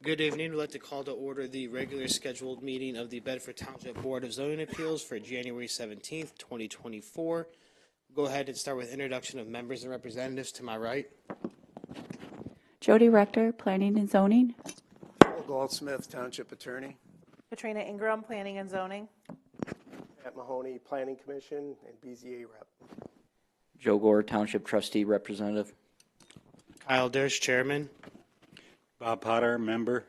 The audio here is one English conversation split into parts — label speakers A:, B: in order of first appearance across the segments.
A: Good evening. We'd like to call to order the regular scheduled meeting of the Bedford Township Board of Zoning Appeals for January 17th, 2024. Go ahead and start with introduction of members and representatives to my right.
B: Jody Rector, Planning and Zoning.
C: Bill Goldsmith, Township Attorney.
D: Katrina Ingram, Planning and Zoning.
E: Pat Mahoney, Planning Commission and BZA Rep.
F: Joe Gore, Township Trustee Representative.
A: Kyle Dersh, Chairman.
G: Bob Potter, member.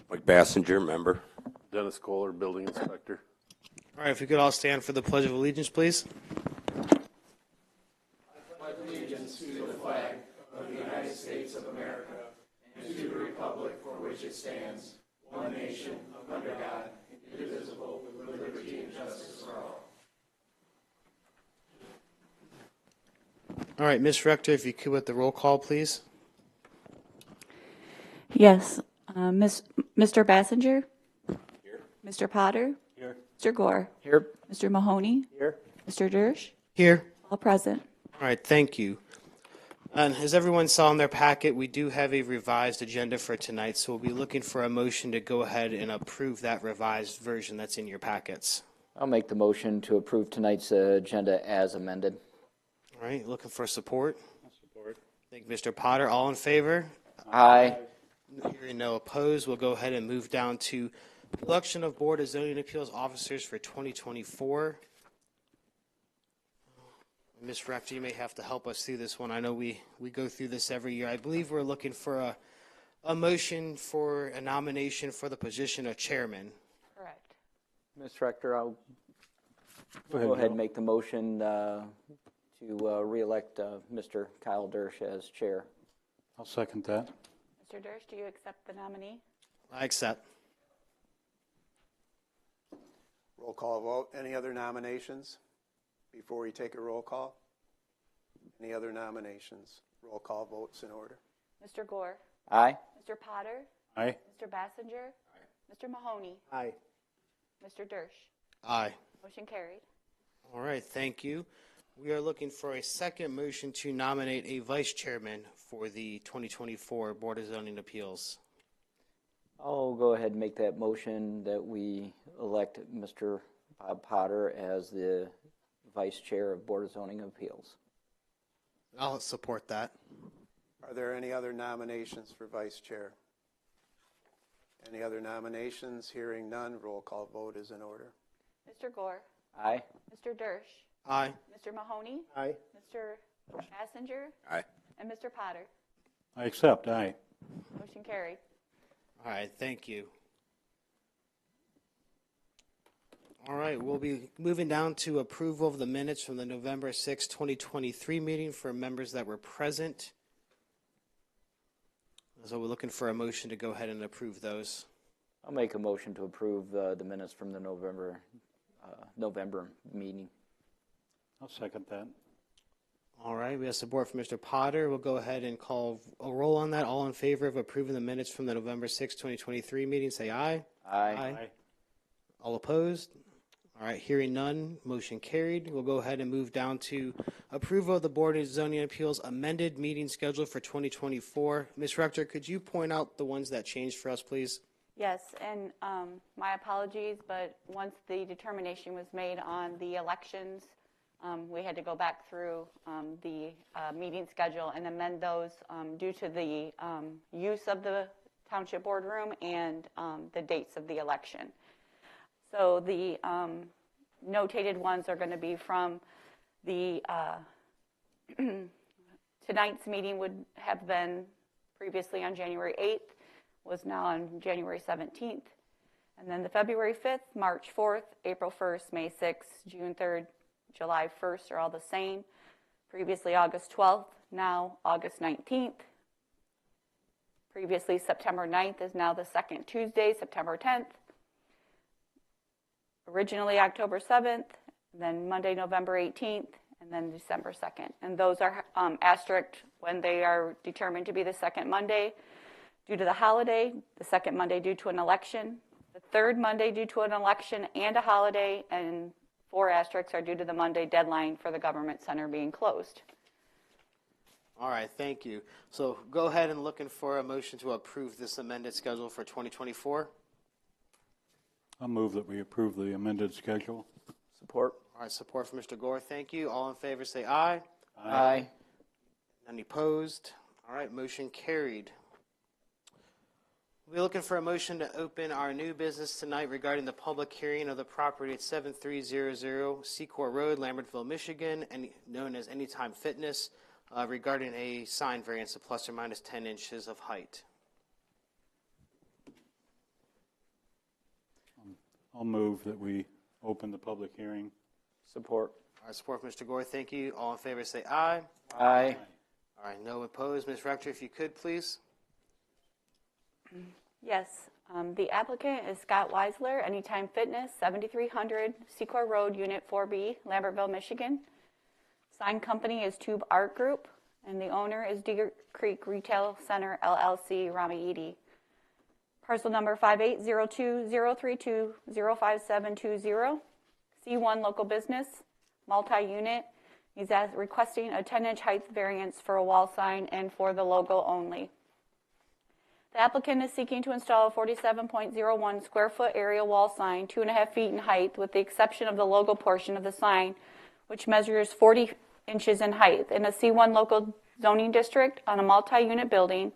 H: Mike Bassinger, member.
I: Dennis Kohler, Building Inspector.
A: All right, if we could all stand for the Pledge of Allegiance, please.
C: I pledge allegiance to the flag of the United States of America and to the republic for which it stands, one nation, under God, indivisible, with liberty and justice for all.
A: All right, Ms. Rector, if you could with the roll call, please.
B: Yes. Mr. Bassinger? Here. Mr. Potter?
G: Here.
B: Mr. Gore?
F: Here.
B: Mr. Mahoney?
E: Here.
B: Mr. Dersh?
A: Here.
B: All present.
A: All right, thank you. And as everyone saw in their packet, we do have a revised agenda for tonight, so we'll be looking for a motion to go ahead and approve that revised version that's in your packets.
F: I'll make the motion to approve tonight's agenda as amended.
A: All right, looking for support. Support. Thank you, Mr. Potter. All in favor?
F: Aye.
A: Hearing no opposed, we'll go ahead and move down to election of Board of Zoning Appeals officers for 2024. Ms. Rector, you may have to help us through this one. I know we go through this every year. I believe we're looking for a motion for a nomination for the position of chairman.
B: Correct.
F: Ms. Rector, I'll go ahead and make the motion to re-elect Mr. Kyle Dersh as chair.
G: I'll second that.
B: Mr. Dersh, do you accept the nominee?
A: I accept.
C: Roll call vote. Any other nominations before we take a roll call? Any other nominations? Roll call votes in order.
B: Mr. Gore?
F: Aye.
B: Mr. Potter?
G: Aye.
B: Mr. Bassinger? Aye. Mr. Mahoney?
E: Aye.
B: Mr. Dersh?
A: Aye.
B: Motion carried.
A: All right, thank you. We are looking for a second motion to nominate a vice chairman for the 2024 Board of Zoning Appeals.
F: I'll go ahead and make that motion that we elect Mr. Bob Potter as the vice chair of Board of Zoning Appeals.
A: I'll support that.
C: Are there any other nominations for vice chair? Any other nominations? Hearing none, roll call vote is in order.
B: Mr. Gore?
F: Aye.
B: Mr. Dersh?
A: Aye.
B: Mr. Mahoney?
E: Aye.
B: Mr. Bassinger?
H: Aye.
B: And Mr. Potter?
G: I accept. Aye.
B: Motion carried.
A: All right, thank you. All right, we'll be moving down to approval of the minutes from the November 6, 2023 meeting for members that were present. So we're looking for a motion to go ahead and approve those.
F: I'll make a motion to approve the minutes from the November meeting.
G: I'll second that.
A: All right, we have support from Mr. Potter. We'll go ahead and call a roll on that. All in favor of approving the minutes from the November 6, 2023 meeting, say aye.
F: Aye.
A: All opposed? All right, hearing none, motion carried. We'll go ahead and move down to approval of the Board of Zoning Appeals amended meeting schedule for 2024. Ms. Rector, could you point out the ones that changed for us, please?
B: Yes, and my apologies, but once the determination was made on the elections, we had to go back through the meeting schedule and amend those due to the use of the township boardroom and the dates of the election. So the notated ones are going to be from the tonight's meeting would have been previously on January 8th, was now on January 17th. And then the February 5th, March 4th, April 1st, May 6th, June 3rd, July 1st are all the same. Previously August 12th, now August 19th. Previously September 9th is now the second Tuesday, September 10th. Originally October 7th, then Monday, November 18th, and then December 2nd. And those are asterisked when they are determined to be the second Monday due to the holiday, the second Monday due to an election, the third Monday due to an election and a holiday, and 4 asterisks are due to the Monday deadline for the government center being closed.
A: All right, thank you. So go ahead and looking for a motion to approve this amended schedule for 2024.
G: I'll move that we approve the amended schedule.
F: Support.
A: All right, support from Mr. Gore. Thank you. All in favor say aye.
F: Aye.
A: Any opposed? All right, motion carried. We're looking for a motion to open our new business tonight regarding the public hearing of the property at 7300 Secor Road, Lambertville, Michigan, known as Anytime Fitness, regarding a sign variance of plus or minus 10 inches of height.
G: I'll move that we open the public hearing.
F: Support.
A: All right, support from Mr. Gore. Thank you. All in favor say aye.
F: Aye.
A: All right, no opposed. Ms. Rector, if you could, please.
B: Yes, the applicant is Scott Weisler, Anytime Fitness, 7300 Secor Road, Unit 4B, Lambertville, Michigan. Sign company is Tube Art Group, and the owner is Deer Creek Retail Center, LLC, Rami Edie. Parcel number 5802-032-05720, C1 local business, multi-unit. He's requesting a 10-inch height variance for a wall sign and for the logo only. The applicant is seeking to install a 47.01 square foot area wall sign, 2.5 feet in height, with the exception of the logo portion of the sign, which measures 40 inches in height, in a C1 local zoning district on a multi-unit building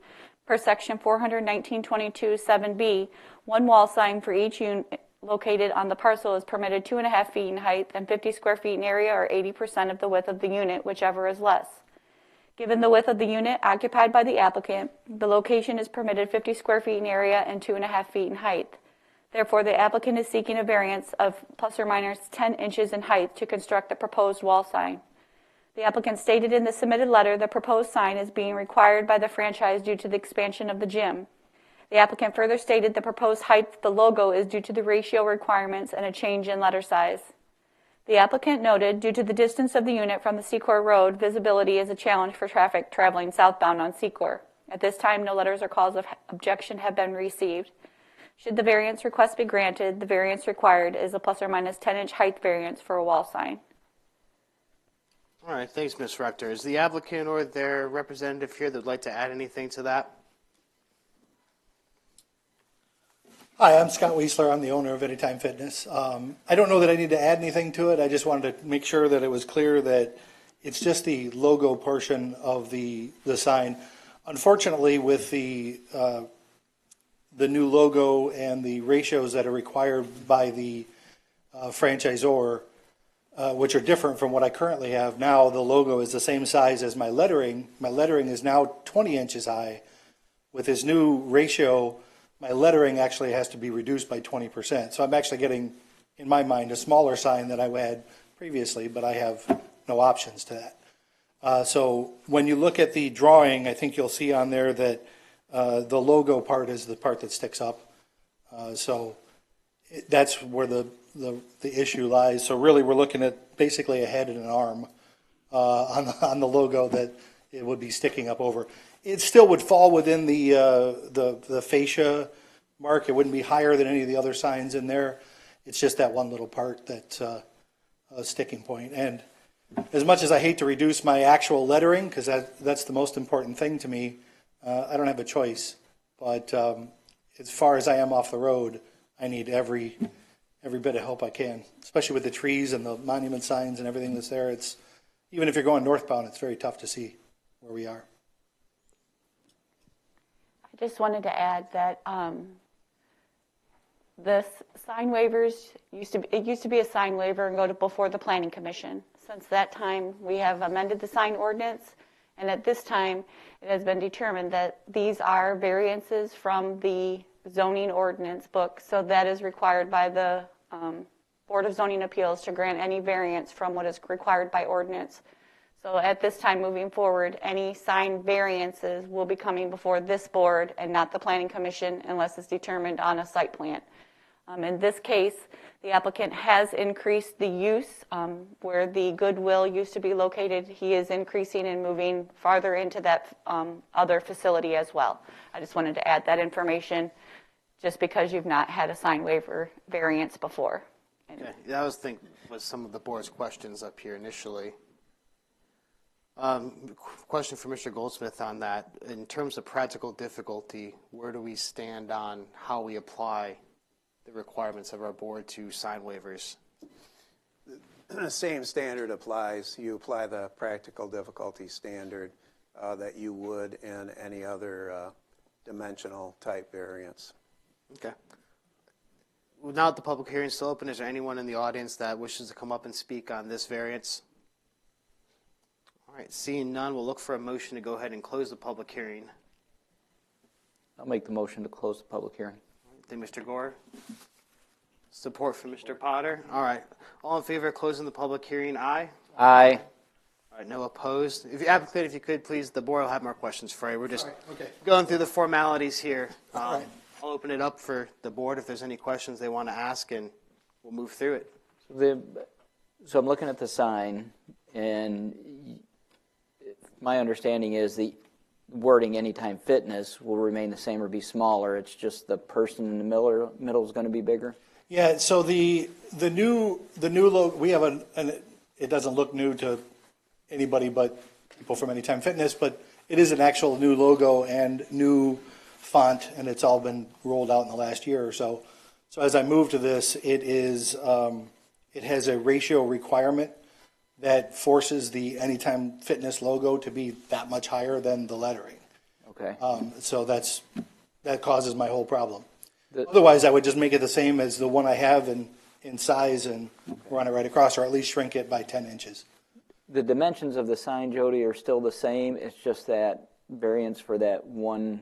B: per section 419.22(7)B. One wall sign for each unit located on the parcel is permitted 2.5 feet in height and 50 square feet in area, or 80% of the width of the unit, whichever is less. Given the width of the unit occupied by the applicant, the location is permitted 50 square feet in area and 2.5 feet in height. Therefore, the applicant is seeking a variance of plus or minus 10 inches in height to construct the proposed wall sign. The applicant stated in the submitted letter the proposed sign is being required by the franchise due to the expansion of the gym. The applicant further stated the proposed height of the logo is due to the ratio requirements and a change in letter size. The applicant noted, due to the distance of the unit from the Secor Road, visibility is a challenge for traffic traveling southbound on Secor. At this time, no letters or calls of objection have been received. Should the variance request be granted, the variance required is a plus or minus 10-inch height variance for a wall sign.
A: All right, thanks, Ms. Rector. Is the applicant or their representative here that would like to add anything to that?
J: Hi, I'm Scott Weisler. I'm the owner of Anytime Fitness. I don't know that I need to add anything to it. I just wanted to make sure that it was clear that it's just the logo portion of the sign. Unfortunately, with the new logo and the ratios that are required by the franchisor, which are different from what I currently have now, the logo is the same size as my lettering. My lettering is now 20 inches high. With this new ratio, my lettering actually has to be reduced by 20%. So I'm actually getting, in my mind, a smaller sign than I had previously, but I have no options to that. So when you look at the drawing, I think you'll see on there that the logo part is the part that sticks up. That's where the issue lies. So really we're looking at basically a head and an arm on the logo that it would be sticking up over. It still would fall within the fascia mark. It wouldn't be higher than any of the other signs in there. It's just that one little part that's a sticking point. And as much as I hate to reduce my actual lettering, because that's the most important thing to me, I don't have a choice. But as far as I am off the road, I need every bit of help I can, especially with the trees and the monument signs and everything that's there. It's even if you're going northbound, it's very tough to see where we are.
B: I just wanted to add that the sign waivers used to be a sign waiver and go to before the Planning Commission. Since that time, we have amended the sign ordinance, and at this time, it has been determined that these are variances from the zoning ordinance book, so that is required by the Board of Zoning Appeals to grant any variance from what is required by ordinance. So at this time, moving forward, any sign variances will be coming before this board and not the Planning Commission unless it's determined on a site plan. In this case, the applicant has increased the use where the Goodwill used to be located. He is increasing and moving farther into that other facility as well. I just wanted to add that information just because you've not had a sign waiver variance before.
A: Okay. That was some of the board's questions up here initially. Question for Mr. Goldsmith on that. In terms of practical difficulty, where do we stand on how we apply the requirements of our board to sign waivers?
K: The same standard applies. You apply the practical difficulty standard that you would in any other dimensional type variance.
A: Okay. Well, now that the public hearing is still open, is there anyone in the audience that wishes to come up and speak on this variance? All right, seeing none, we'll look for a motion to go ahead and close the public hearing.
F: I'll make the motion to close the public hearing.
A: Thank you, Mr. Gore. Support from Mr. Potter. All right. All in favor of closing the public hearing, aye?
F: Aye.
A: All right, no opposed. Applicant, if you could, please, the board will have more questions for you. We're just
J: Okay.
A: going through the formalities here.
J: All right.
A: I'll open it up for the board if there's any questions they want to ask, and we'll move through it.
F: So I'm looking at the sign, and my understanding is the wording "Anytime Fitness" will remain the same or be smaller. It's just the person in the middle is going to be bigger.
J: Yeah, so the new logo, we have it doesn't look new to anybody but people from Anytime Fitness, but it is an actual new logo and new font, and it's all been rolled out in the last year or so. So as I move to this, it has a ratio requirement that forces the Anytime Fitness logo to be that much higher than the lettering.
F: Okay.
J: So that causes my whole problem. Otherwise, I would just make it the same as the one I have in size and run it right across, or at least shrink it by 10 inches.
F: The dimensions of the sign, Jody, are still the same. It's just that variance for that one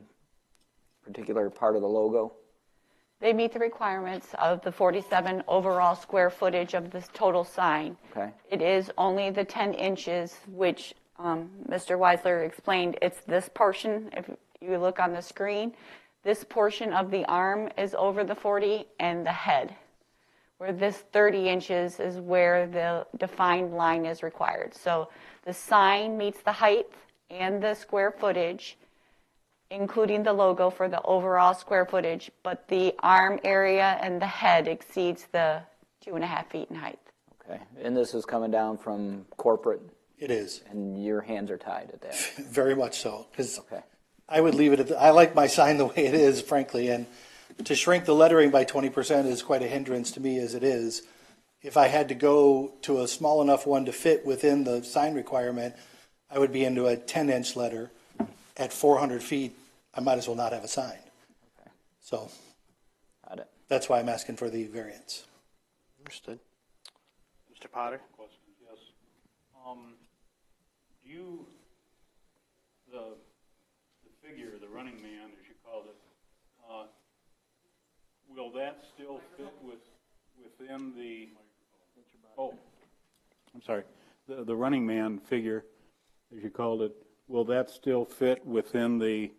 F: particular part of the logo.
B: They meet the requirements of the 47 overall square footage of this total sign.
F: Okay.
B: It is only the 10 inches, which Mr. Weisler explained. It's this portion, if you look on the screen, this portion of the arm is over the 40 and the head, where this 30 inches is where the defined line is required. So the sign meets the height and the square footage, including the logo for the overall square footage, but the arm area and the head exceeds the 2.5 feet in height.
F: Okay. And this is coming down from corporate?
J: It is.
F: And your hands are tied at that?
J: Very much so, because
F: Okay.
J: I would leave it I like my sign the way it is, frankly, and to shrink the lettering by 20% is quite a hindrance to me as it is. If I had to go to a small enough one to fit within the sign requirement, I would be into a 10-inch letter. At 400 feet, I might as well not have a sign.
F: Okay.
J: So
F: Got it.
J: that's why I'm asking for the variance.
A: Understood. Mr. Potter?
G: Question, yes. The figure, the running man, as you called it, will that still fit within the, I'm sorry, the running man figure, as you called it, will that still fit within the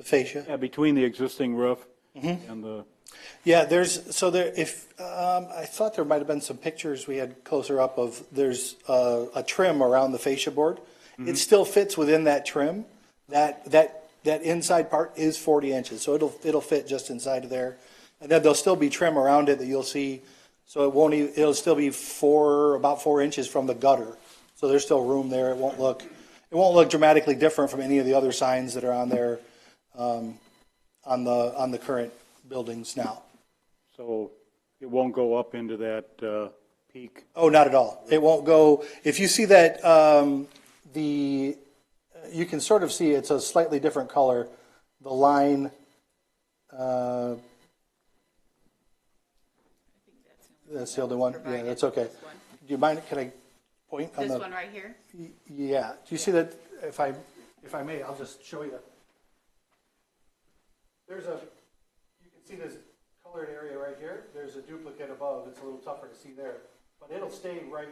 J: fascia?
G: yeah, between the existing roof and the,
J: Yeah, I thought there might have been some pictures we had closer up of, there's a trim around the fascia board. It still fits within that trim. That inside part is 40 inches, so it'll fit just inside of there. And then there'll still be trim around it that you'll see, so it'll still be about 4 inches from the gutter. So there's still room there. It won't look dramatically different from any of the other signs that are on there, on the current buildings now.
G: so it won't go up into that peak?
J: Oh, not at all. It won't go. If you see that, you can sort of see it's a slightly different color. The line, that's the other one. Yeah, that's okay. Do you mind? Can I point on
B: This
J: the
B: one right here?
J: Yeah. Do you see that? If I may, I'll just show you. You can see this colored area right here. There's a duplicate above. It's a little tougher to see there, but it'll stay right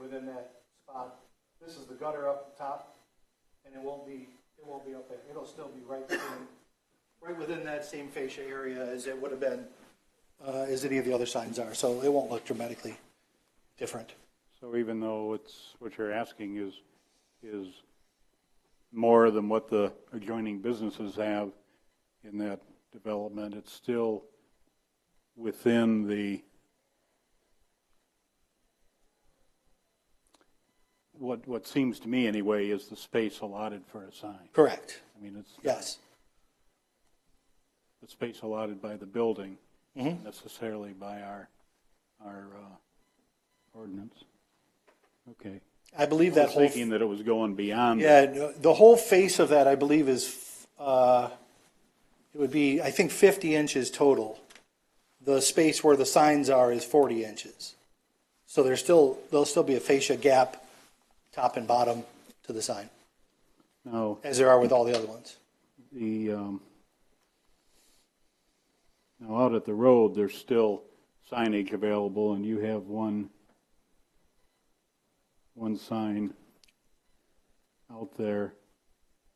J: within that spot. This is the gutter up top, and it won't be up there. It'll still be right within that same fascia area as it would have been, as any of the other signs are. So it won't look dramatically different.
G: So even though it's what you're asking is more than what the adjoining businesses have in that development, it's still within the what seems to me anyway is the space allotted for a sign.
J: Correct.
G: I mean, it's
J: Yes.
G: the space allotted by the building, not necessarily by our ordinance. Okay.
J: I believe
G: I
J: that
G: was
J: whole.
G: thinking that it was going beyond.
J: Yeah, the whole face of that, I believe, is, it would be, I think, 50 inches total. The space where the signs are is 40 inches. So there'll still be a fascia gap, top and bottom, to the sign,
G: Now,
J: as there are with all the other ones.
G: now out at the road, there's still signage available, and you have one sign out there.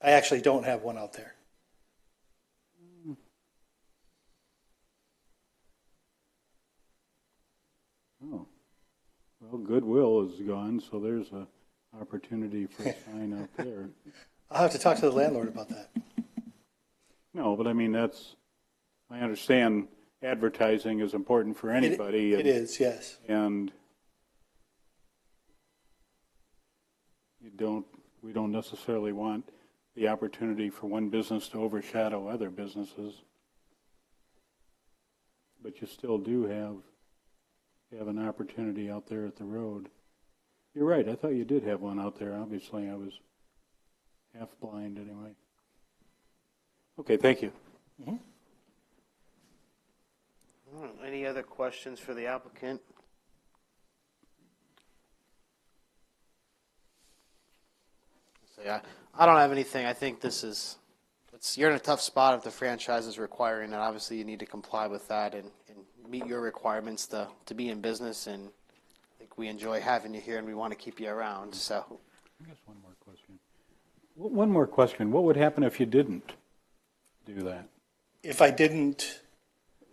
J: I actually don't have one out there.
G: Oh, well, Goodwill is gone, so there's an opportunity for a sign out there.
J: I'll have to talk to the landlord about that.
G: No, but I mean, I understand advertising is important for anybody.
J: It is, yes.
G: And we don't necessarily want the opportunity for one business to overshadow other businesses. But you still do have an opportunity out there at the road. You're right, I thought you did have one out there. Obviously, I was half blind anyway. Okay, thank you.
A: All right, any other questions for the applicant? So, yeah, I don't have anything. I think you're in a tough spot if the franchise is requiring it. Obviously, you need to comply with that and meet your requirements to be in business. And I think we enjoy having you here, and we want to keep you around. So,
G: I guess one more question. One more question. What would happen if you didn't do that?
J: If I didn't,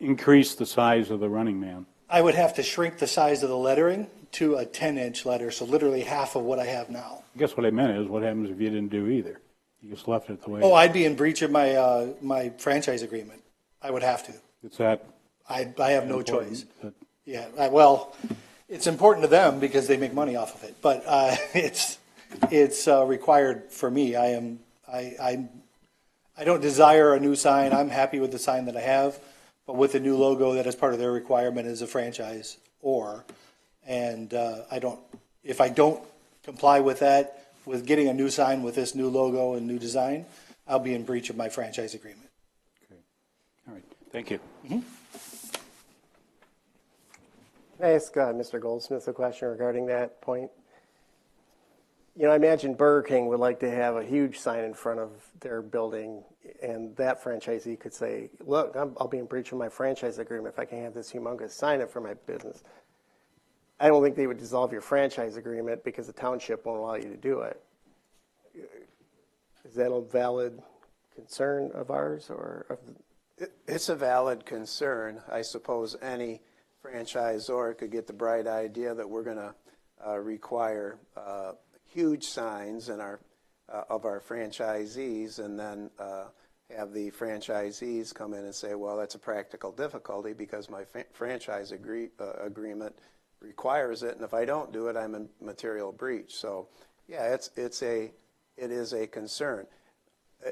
G: Increase the size of the Running Man.
J: I would have to shrink the size of the lettering to a 10-inch letter, so literally half of what I have now.
G: I guess what I meant is, what happens if you didn't do either? You just left it the way.
J: Oh, I'd be in breach of my my franchise agreement. I would have to.
G: It's that.
J: I have no
G: important
J: choice.
G: that-
J: Yeah, well, it's important to them because they make money off of it, but it's required for me. I don't desire a new sign. I'm happy with the sign that I have, but with the new logo that is part of their requirement is a franchise and if I don't comply with that, with getting a new sign with this new logo and new design, I'll be in breach of my franchise agreement.
G: Okay. All right. Thank you.
E: Can I ask Mr. Goldsmith a question regarding that point? You know, I imagine Burger King would like to have a huge sign in front of their building, and that franchisee could say, look, I'll be in breach of my franchise agreement if I can have this humongous sign in front of my business. I don't think they would dissolve your franchise agreement because the township won't allow you to do it. Is that a valid concern of ours?
K: It's a valid concern. I suppose any franchisor could get the bright idea that we're going to require huge signs in of our franchisees, and then have the franchisees come in and say, well, that's a practical difficulty because my franchise agreement requires it, and if I don't do it, I'm in material breach. So, yeah, it is a concern.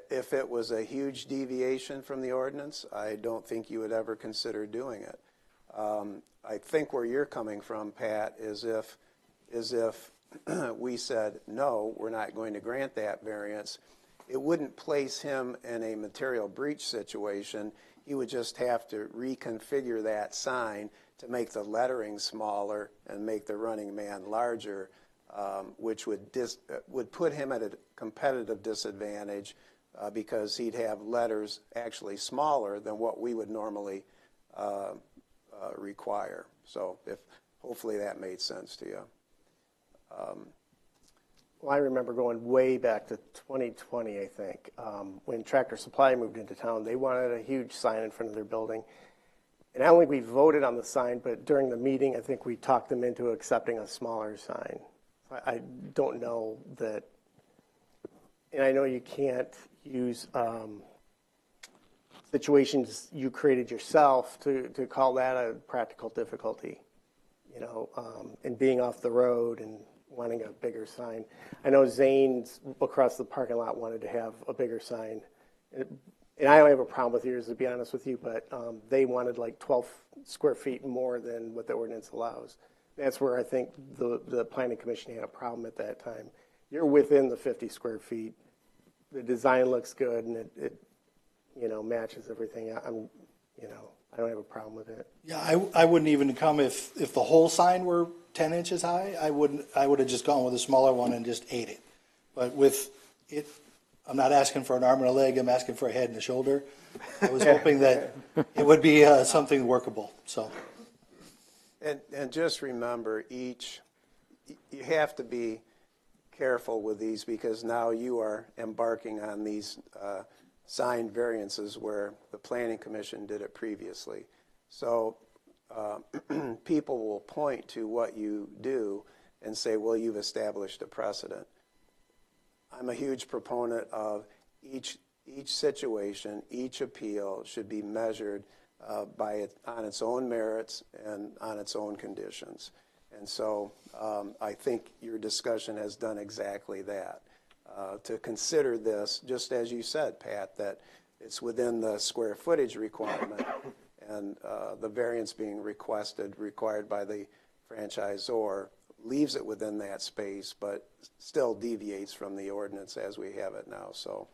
K: If it was a huge deviation from the ordinance, I don't think you would ever consider doing it. I think where you're coming from, Pat, is if we said, no, we're not going to grant that variance, it wouldn't place him in a material breach situation. He would just have to reconfigure that sign to make the lettering smaller and make the Running Man larger, which would put him at a competitive disadvantage because he'd have letters actually smaller than what we would normally require. So hopefully that made sense to you.
E: Well, I remember going way back to 2020, I think, when Tractor Supply moved into town. They wanted a huge sign in front of their building. And I don't think we voted on the sign, but during the meeting, I think we talked them into accepting a smaller sign. I don't know that, and I know you can't use situations you created yourself to call that a practical difficulty, and being off the road and wanting a bigger sign. I know Zane's across the parking lot wanted to have a bigger sign. And I don't have a problem with yours, to be honest with you, but they wanted like 12 square feet more than what the ordinance allows. That's where I think the planning commission had a problem at that time. You're within the 50 square feet. The design looks good, and it matches everything. I don't have a problem with it.
J: Yeah, I wouldn't even come if the whole sign were 10 inches high. I would have just gone with a smaller one and just ate it. But with it, I'm not asking for an arm and a leg. I'm asking for a head and a shoulder. I was hoping that it would be something workable. So,
K: and just remember, you have to be careful with these, because now you are embarking on these sign variances where the planning commission did it previously. So people will point to what you do and say, well, you've established a precedent. I'm a huge proponent of each situation, each appeal should be measured on its own merits and on its own conditions. And so I think your discussion has done exactly that. To consider this, just as you said, Pat, that it's within the square footage requirement, and the variance being required by the franchisor, leaves it within that space, but still deviates from the ordinance as we have it now. So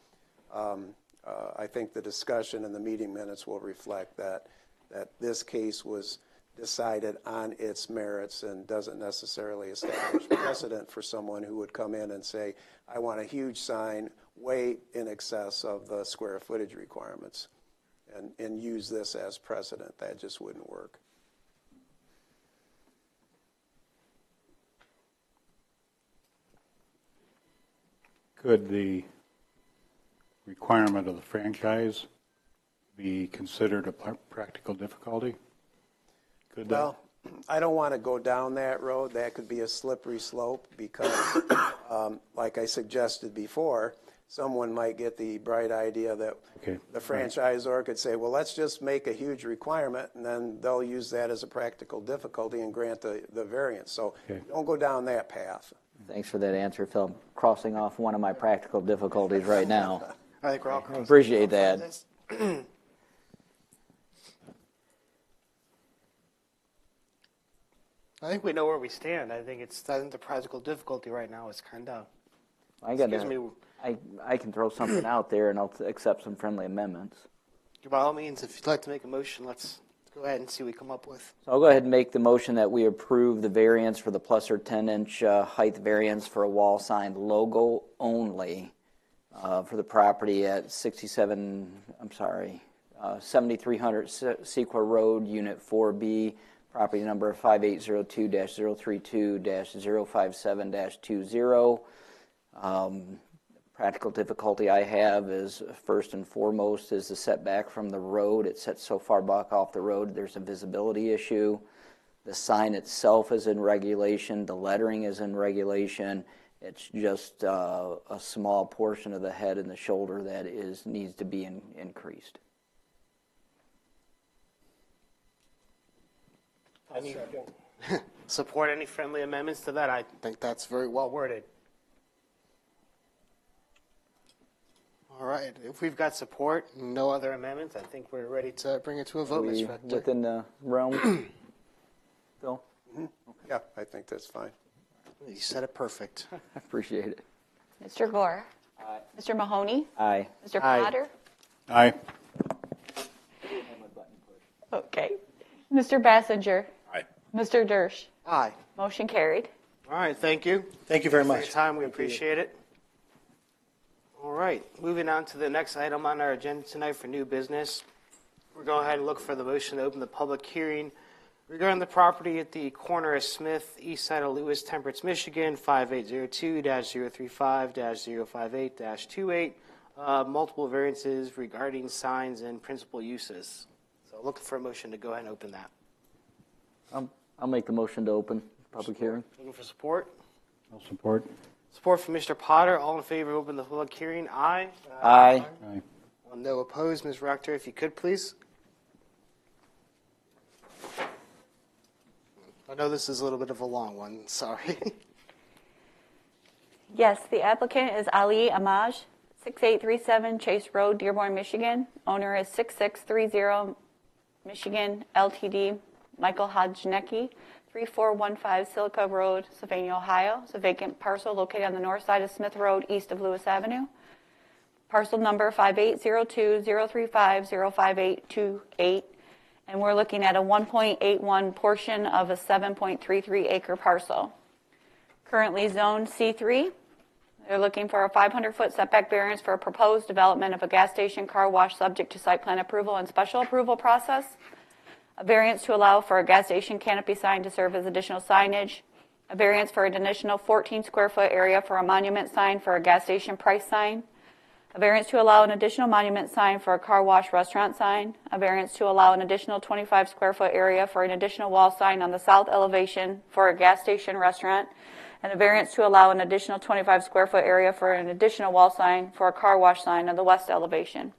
K: I think the discussion and the meeting minutes will reflect that this case was decided on its merits and doesn't necessarily establish precedent for someone who would come in and say, I want a huge sign way in excess of the square footage requirements, and use this as precedent. That just wouldn't work.
G: Could the requirement of the franchise be considered a practical difficulty? Could that?
K: Well, I don't want to go down that road. That could be a slippery slope because, like I suggested before, someone might get the bright idea that the franchisor could say, well, let's just make a huge requirement, and then they'll use that as a practical difficulty and grant the variance. So don't go down that path.
F: Thanks for that answer, Phil. I'm crossing off one of my practical difficulties right now.
A: I think we're all crossing.
F: Appreciate that.
A: I think we know where we stand. I think the practical difficulty right now is kind of.
F: I can throw something out there, and I'll accept some friendly amendments.
A: By all means, if you'd like to make a motion, let's go ahead and see what we come up with.
F: So I'll go ahead and make the motion that we approve the variance for the plus or 10-inch height variance for a wall sign logo only for the property at 7300 Sequa Road, Unit 4B, property number 5802-032-057-20. Practical difficulty I have is, first and foremost, is the setback from the road. It sets so far back off the road, there's a visibility issue. The sign itself is in regulation. The lettering is in regulation. It's just a small portion of the head and the shoulder that needs to be increased.
A: Support any friendly amendments to that? I think that's very well worded. All right. If we've got support, no other amendments, I think we're ready to bring it to a vote, Mr. Rector.
F: Within the realm, Phil?
K: Mm-hmm. Yeah, I think that's fine.
A: You said it perfect.
F: I appreciate it.
B: Mr. Gore? Aye. Mr. Mahoney?
F: Aye.
B: Mr.
A: Aye.
B: Potter?
G: Aye.
B: Okay. Mr. Bassinger?
H: Aye.
B: Mr. Dersch?
A: Aye.
B: Motion carried.
A: All right, thank you.
J: thank you very
A: For your
J: much.
A: time, we appreciate it. All right, moving on to the next item on our agenda tonight for new business. We're going ahead and look for the motion to open the public hearing regarding the property at the corner of Smith, east side of Lewis, Temperance, Michigan, 5802-035-058-28, multiple variances regarding signs and principal uses. So looking for a motion to go ahead and open that.
F: I'll make the motion to open public hearing.
A: Looking for support?
G: I'll support.
A: Support from Mr. Potter. All in favor of opening the public hearing? Aye.
F: Aye.
G: Aye.
A: No opposed. Ms. Rector, if you could, please. I know this is a little bit of a long one. Sorry.
B: Yes, the applicant is Ali Amaj, 6837 Chase Road, Dearborn, Michigan. Owner is 6630 Michigan LTD, Michael Hodgenecki, 3415 Silica Road, Sylvania, Ohio. It's a vacant parcel located on the north side of Smith Road, east of Lewis Avenue. Parcel number 5802-035-05828. And we're looking at a 1.81 portion of a 7.33 acre parcel. Currently zoned C3. They're looking for a 500-foot setback variance for a proposed development of a gas station car wash subject to site plan approval and special approval process. A variance to allow for a gas station canopy sign to serve as additional signage. A variance for an additional 14 square foot area for a monument sign for a gas station price sign. A variance to allow an additional monument sign for a car wash restaurant sign. A variance to allow an additional 25 square foot area for an additional wall sign on the south elevation for a gas station restaurant. And a variance to allow an additional 25 square foot area for an additional wall sign for a car wash sign on the west elevation.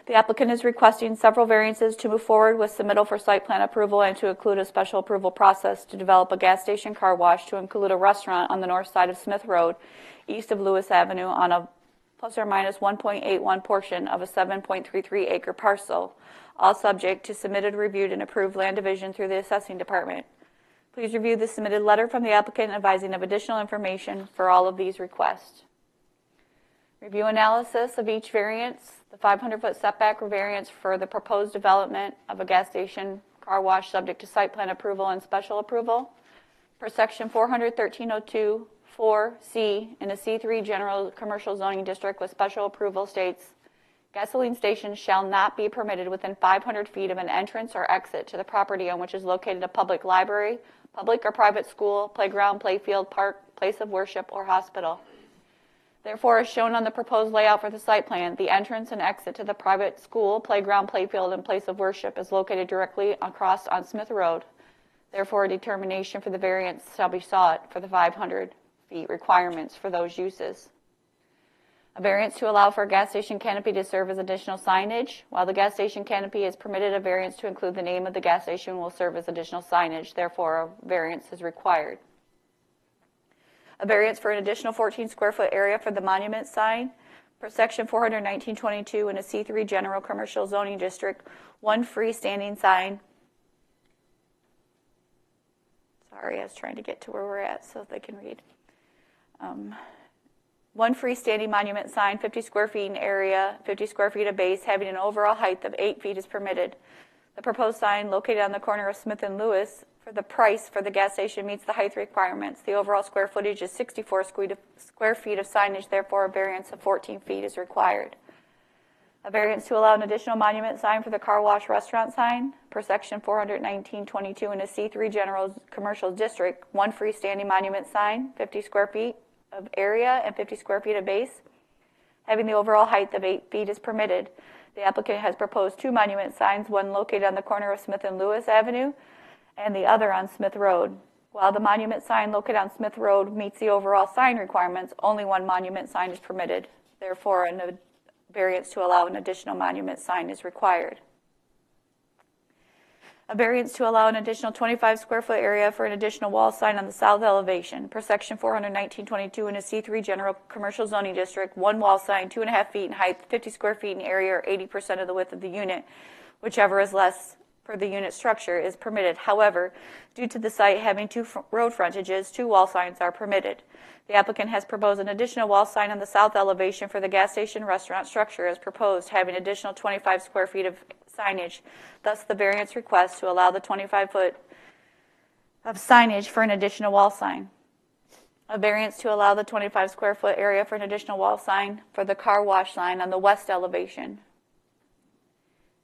B: The applicant is requesting several variances to move forward with submittal for site plan approval and to include a special approval process to develop a gas station car wash to include a restaurant on the north side of Smith Road, east of Lewis Avenue, on a plus or minus 1.81 portion of a 7.33 acre parcel, all subject to submitted, reviewed, and approved land division through the assessing department. Please review the submitted letter from the applicant advising of additional information for all of these requests. Review analysis of each variance. The 500-foot setback variance for the proposed development of a gas station car wash subject to site plan approval and special approval. Per section 400-1302-4C in a C3 general commercial zoning district with special approval states, gasoline stations shall not be permitted within 500 feet of an entrance or exit to the property on which is located a public library, public or private school, playground, playfield, park, place of worship, or hospital. Therefore, as shown on the proposed layout for the site plan, the entrance and exit to the private school, playground, playfield, and place of worship is located directly across on Smith Road. Therefore, a determination for the variance shall be sought for the 500 feet requirements for those uses. A variance to allow for a gas station canopy to serve as additional signage. While the gas station canopy is permitted, a variance to include the name of the gas station will serve as additional signage. Therefore, a variance is required. A variance for an additional 14 square foot area for the monument sign. Per section 419.22 in a C3 general commercial zoning district, one freestanding sign. Sorry, I was trying to get to where we're at so they can read. One freestanding monument sign, 50 square feet in area, 50 square feet of base, having an overall height of 8 feet is permitted. The proposed sign located on the corner of Smith and Lewis for the price for the gas station meets the height requirements. The overall square footage is 64 square feet of signage, therefore a variance of 14 feet is required. A variance to allow an additional monument sign for the car wash restaurant sign. Per section 419.22 in a C3 general commercial district, one freestanding monument sign, 50 square feet of area and 50 square feet of base, having the overall height of 8 feet is permitted. The applicant has proposed two monument signs, one located on the corner of Smith and Lewis Avenue and the other on Smith Road. While the monument sign located on Smith Road meets the overall sign requirements, only one monument sign is permitted. Therefore, a variance to allow an additional monument sign is required. A variance to allow an additional 25 square foot area for an additional wall sign on the south elevation. Per section 419.22 in a C3 general commercial zoning district, one wall sign, 2.5 feet in height, 50 square feet in area, or 80% of the width of the unit, whichever is less per the unit structure, is permitted. However, due to the site having two road frontages, two wall signs are permitted. The applicant has proposed an additional wall sign on the south elevation for the gas station restaurant structure as proposed, having additional 25 square feet of signage. Thus, the variance request to allow the 25 foot of signage for an additional wall sign. A variance to allow the 25 square foot area for an additional wall sign for the car wash sign on the west elevation.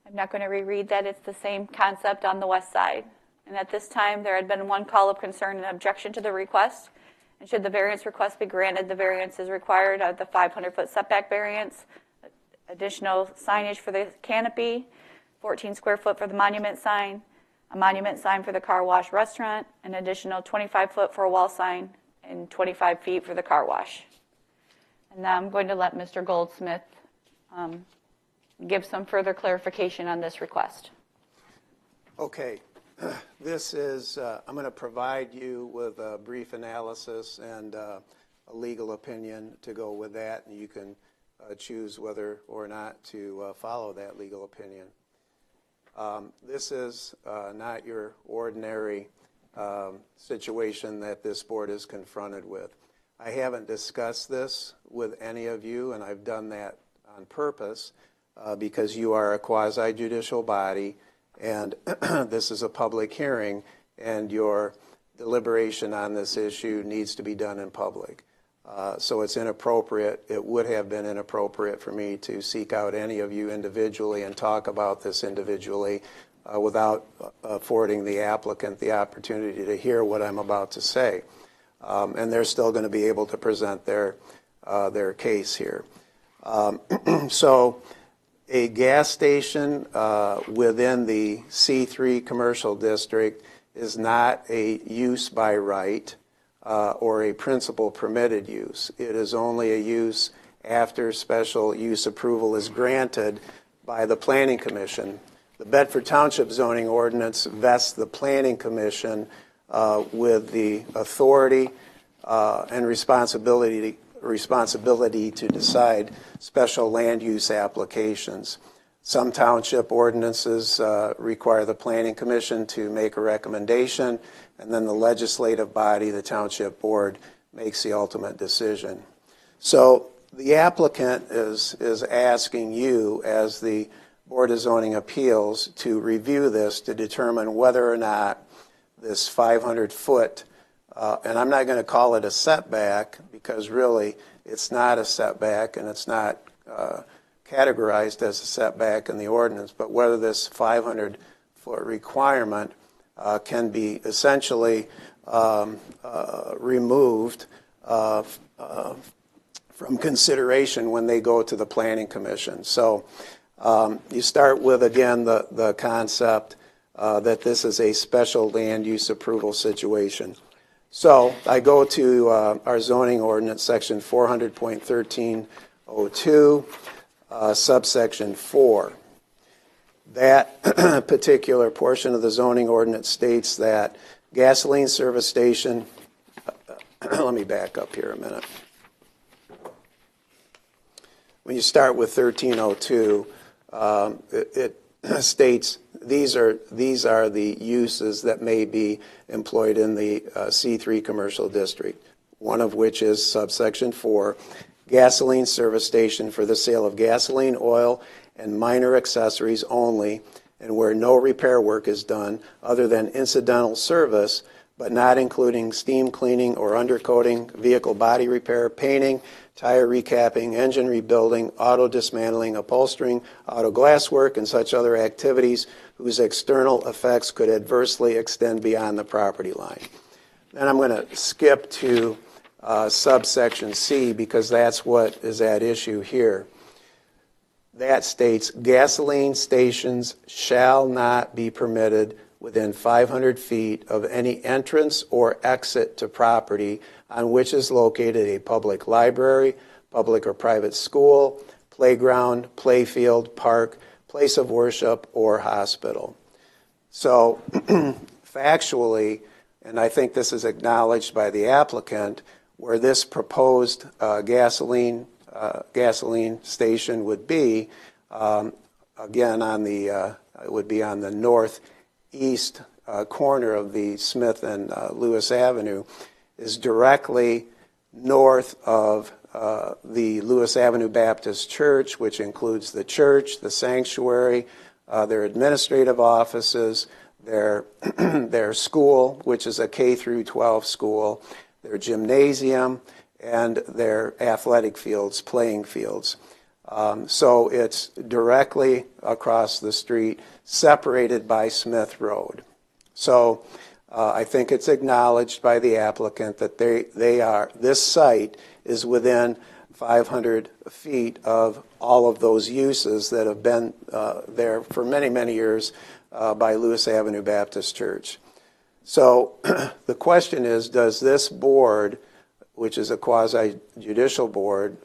B: I'm not going to reread that. It's the same concept on the west side. And at this time, there had been one call of concern and objection to the request. And should the variance request be granted, the variance is required of the 500-foot setback variance, additional signage for the canopy, 14 square foot for the monument sign, a monument sign for the car wash restaurant, an additional 25 foot for a wall sign, and 25 feet for the car wash. And now I'm going to let Mr. Goldsmith give some further clarification on this request.
K: Okay. This is, I'm going to provide you with a brief analysis and a legal opinion to go with that, and you can choose whether or not to follow that legal opinion. This is not your ordinary situation that this board is confronted with. I haven't discussed this with any of you, and I've done that on purpose because you are a quasi-judicial body, and this is a public hearing, and your deliberation on this issue needs to be done in public. So it's inappropriate. It would have been inappropriate for me to seek out any of you individually and talk about this individually without affording the applicant the opportunity to hear what I'm about to say. And they're still going to be able to present their case here. So a gas station within the C3 commercial district is not a use by right or a principal permitted use. It is only a use after special use approval is granted by the Planning Commission. The Bedford Township zoning ordinance vests the Planning Commission with the authority and responsibility to decide special land use applications. Some township ordinances require the Planning Commission to make a recommendation, and then the legislative body, the Township Board, makes the ultimate decision. So the applicant is asking you, as the Board of Zoning Appeals, to review this to determine whether or not this 500-foot, and I'm not going to call it a setback because really it's not a setback and it's not categorized as a setback in the ordinance, but whether this 500-foot requirement can be essentially removed from consideration when they go to the Planning Commission. So you start with, again, the concept that this is a special land use approval situation. So I go to our zoning ordinance, section 400.1302, subsection 4. That particular portion of the zoning ordinance states that gasoline service station, let me back up here a minute. When you start with 1302, it states these are the uses that may be employed in the C3 commercial district, one of which is subsection 4, gasoline service station for the sale of gasoline, oil, and minor accessories only, and where no repair work is done other than incidental service, but not including steam cleaning or undercoating, vehicle body repair, painting, tire recapping, engine rebuilding, auto dismantling, upholstering, auto glasswork, and such other activities whose external effects could adversely extend beyond the property line. Then I'm going to skip to subsection C because that's what is at issue here. That states gasoline stations shall not be permitted within 500 feet of any entrance or exit to property on which is located a public library, public or private school, playground, playfield, park, place of worship, or hospital. So factually, and I think this is acknowledged by the applicant, where this proposed gasoline station would be, again, on the it would be on the northeast corner of the Smith and Lewis Avenue, is directly north of the Lewis Avenue Baptist Church, which includes the church, the sanctuary, their administrative offices, their school, which is a K through 12 school, their gymnasium, and their athletic fields, playing fields. So it's directly across the street, separated by Smith Road. So I think it's acknowledged by the applicant that this site is within 500 feet of all of those uses that have been there for many, many years by Lewis Avenue Baptist Church. So the question is, does this board, which is a quasi-judicial board,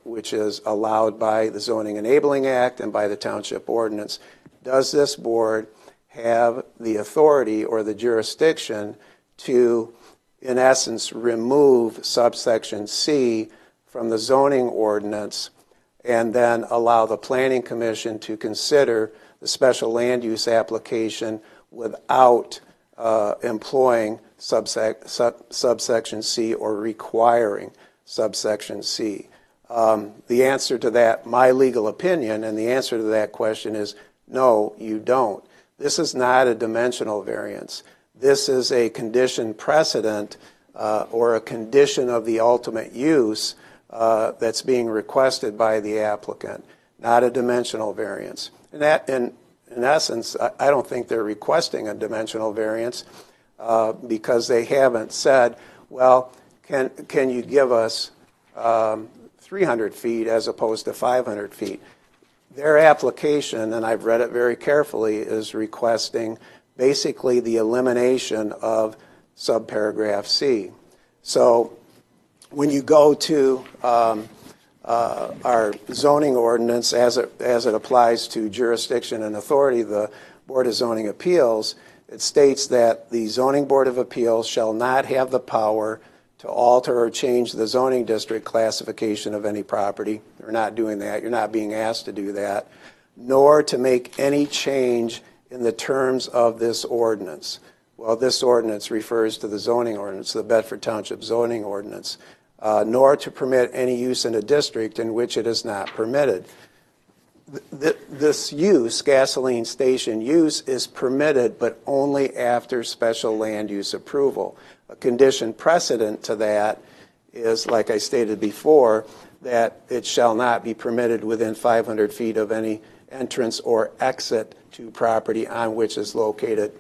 K: which is allowed by the Zoning Enabling Act and by the Township Ordinance, does this board have the authority or the jurisdiction to, in essence, remove subsection C from the zoning ordinance and then allow the Planning Commission to consider the special land use application without employing subsection C or requiring subsection C. The answer to that, my legal opinion, and the answer to that question is no, you don't. This is not a dimensional variance. This is a condition precedent or a condition of the ultimate use that's being requested by the applicant, not a dimensional variance. And that, in essence, I don't think they're requesting a dimensional variance because they haven't said, well, can you give us 300 feet as opposed to 500 feet? Their application, and I've read it very carefully, is requesting basically the elimination of subparagraph C. So when you go to our zoning ordinance as it applies to jurisdiction and authority, the Board of Zoning Appeals, it states that the Zoning Board of Appeals shall not have the power to alter or change the zoning district classification of any property. You're not doing that. You're not being asked to do that, nor to make any change in the terms of this ordinance. Well, this ordinance refers to the zoning ordinance, the Bedford Township zoning ordinance, nor to permit any use in a district in which it is not permitted. This use, gasoline station use, is permitted, but only after special land use approval. A condition precedent to that is, like I stated before, that it shall not be permitted within 500 feet of any entrance or exit to property on which is located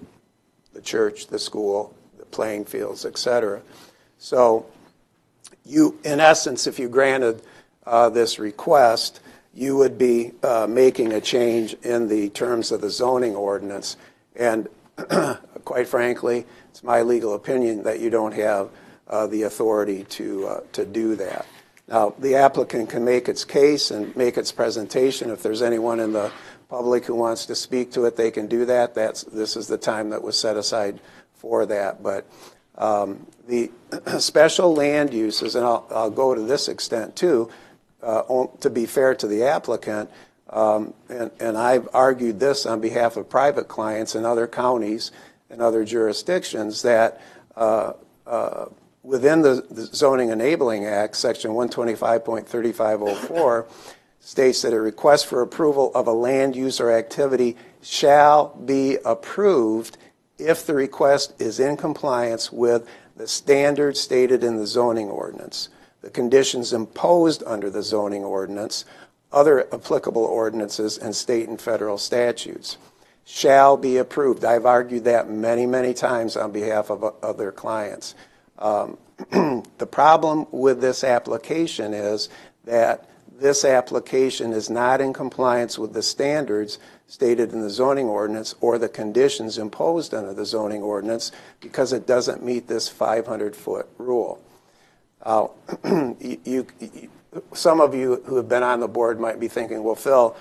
K: the church, the school, the playing fields, etc. So you, in essence, if you granted this request, you would be making a change in the terms of the zoning ordinance. And quite frankly, it's my legal opinion that you don't have the authority to do that. Now, the applicant can make its case and make its presentation. If there's anyone in the public who wants to speak to it, they can do that. This is the time that was set aside for that. But the special land uses, and I'll go to this extent too, to be fair to the applicant, and I've argued this on behalf of private clients in other counties and other jurisdictions, that within the Zoning Enabling Act, Section 125.3504, states that a request for approval of a land use or activity shall be approved if the request is in compliance with the standards stated in the zoning ordinance, the conditions imposed under the zoning ordinance, other applicable ordinances, and state and federal statutes. Shall be approved. I've argued that many, many times on behalf of other clients. The problem with this application is that this application is not in compliance with the standards stated in the zoning ordinance or the conditions imposed under the zoning ordinance because it doesn't meet this 500-foot rule. Some of you who have been on the board might be thinking, well, Phil,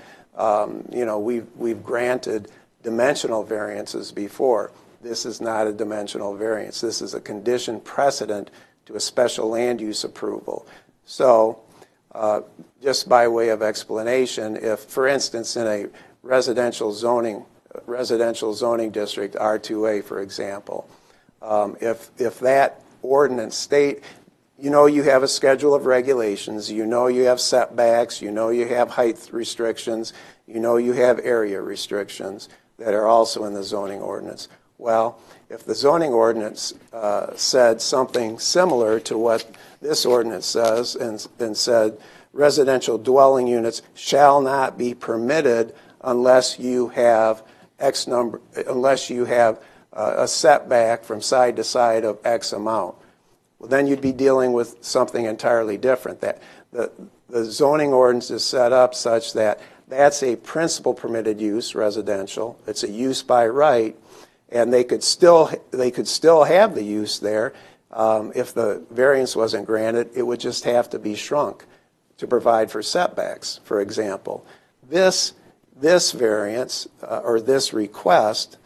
K: we've granted dimensional variances before. This is not a dimensional variance. This is a condition precedent to a special land use approval. So just by way of explanation, if, for instance, in a residential zoning district, R2A, for example, if that ordinance state, you have a schedule of regulations, you have setbacks, you have height restrictions, you have area restrictions that are also in the zoning ordinance. Well, if the zoning ordinance said something similar to what this ordinance says and said residential dwelling units shall not be permitted unless you have a setback from side to side of X amount, well, then you'd be dealing with something entirely different. That the zoning ordinance is set up such that that's a principal permitted use, residential. It's a use by right, and they could still have the use there. If the variance wasn't granted, it would just have to be shrunk to provide for setbacks, for example. This variance or this request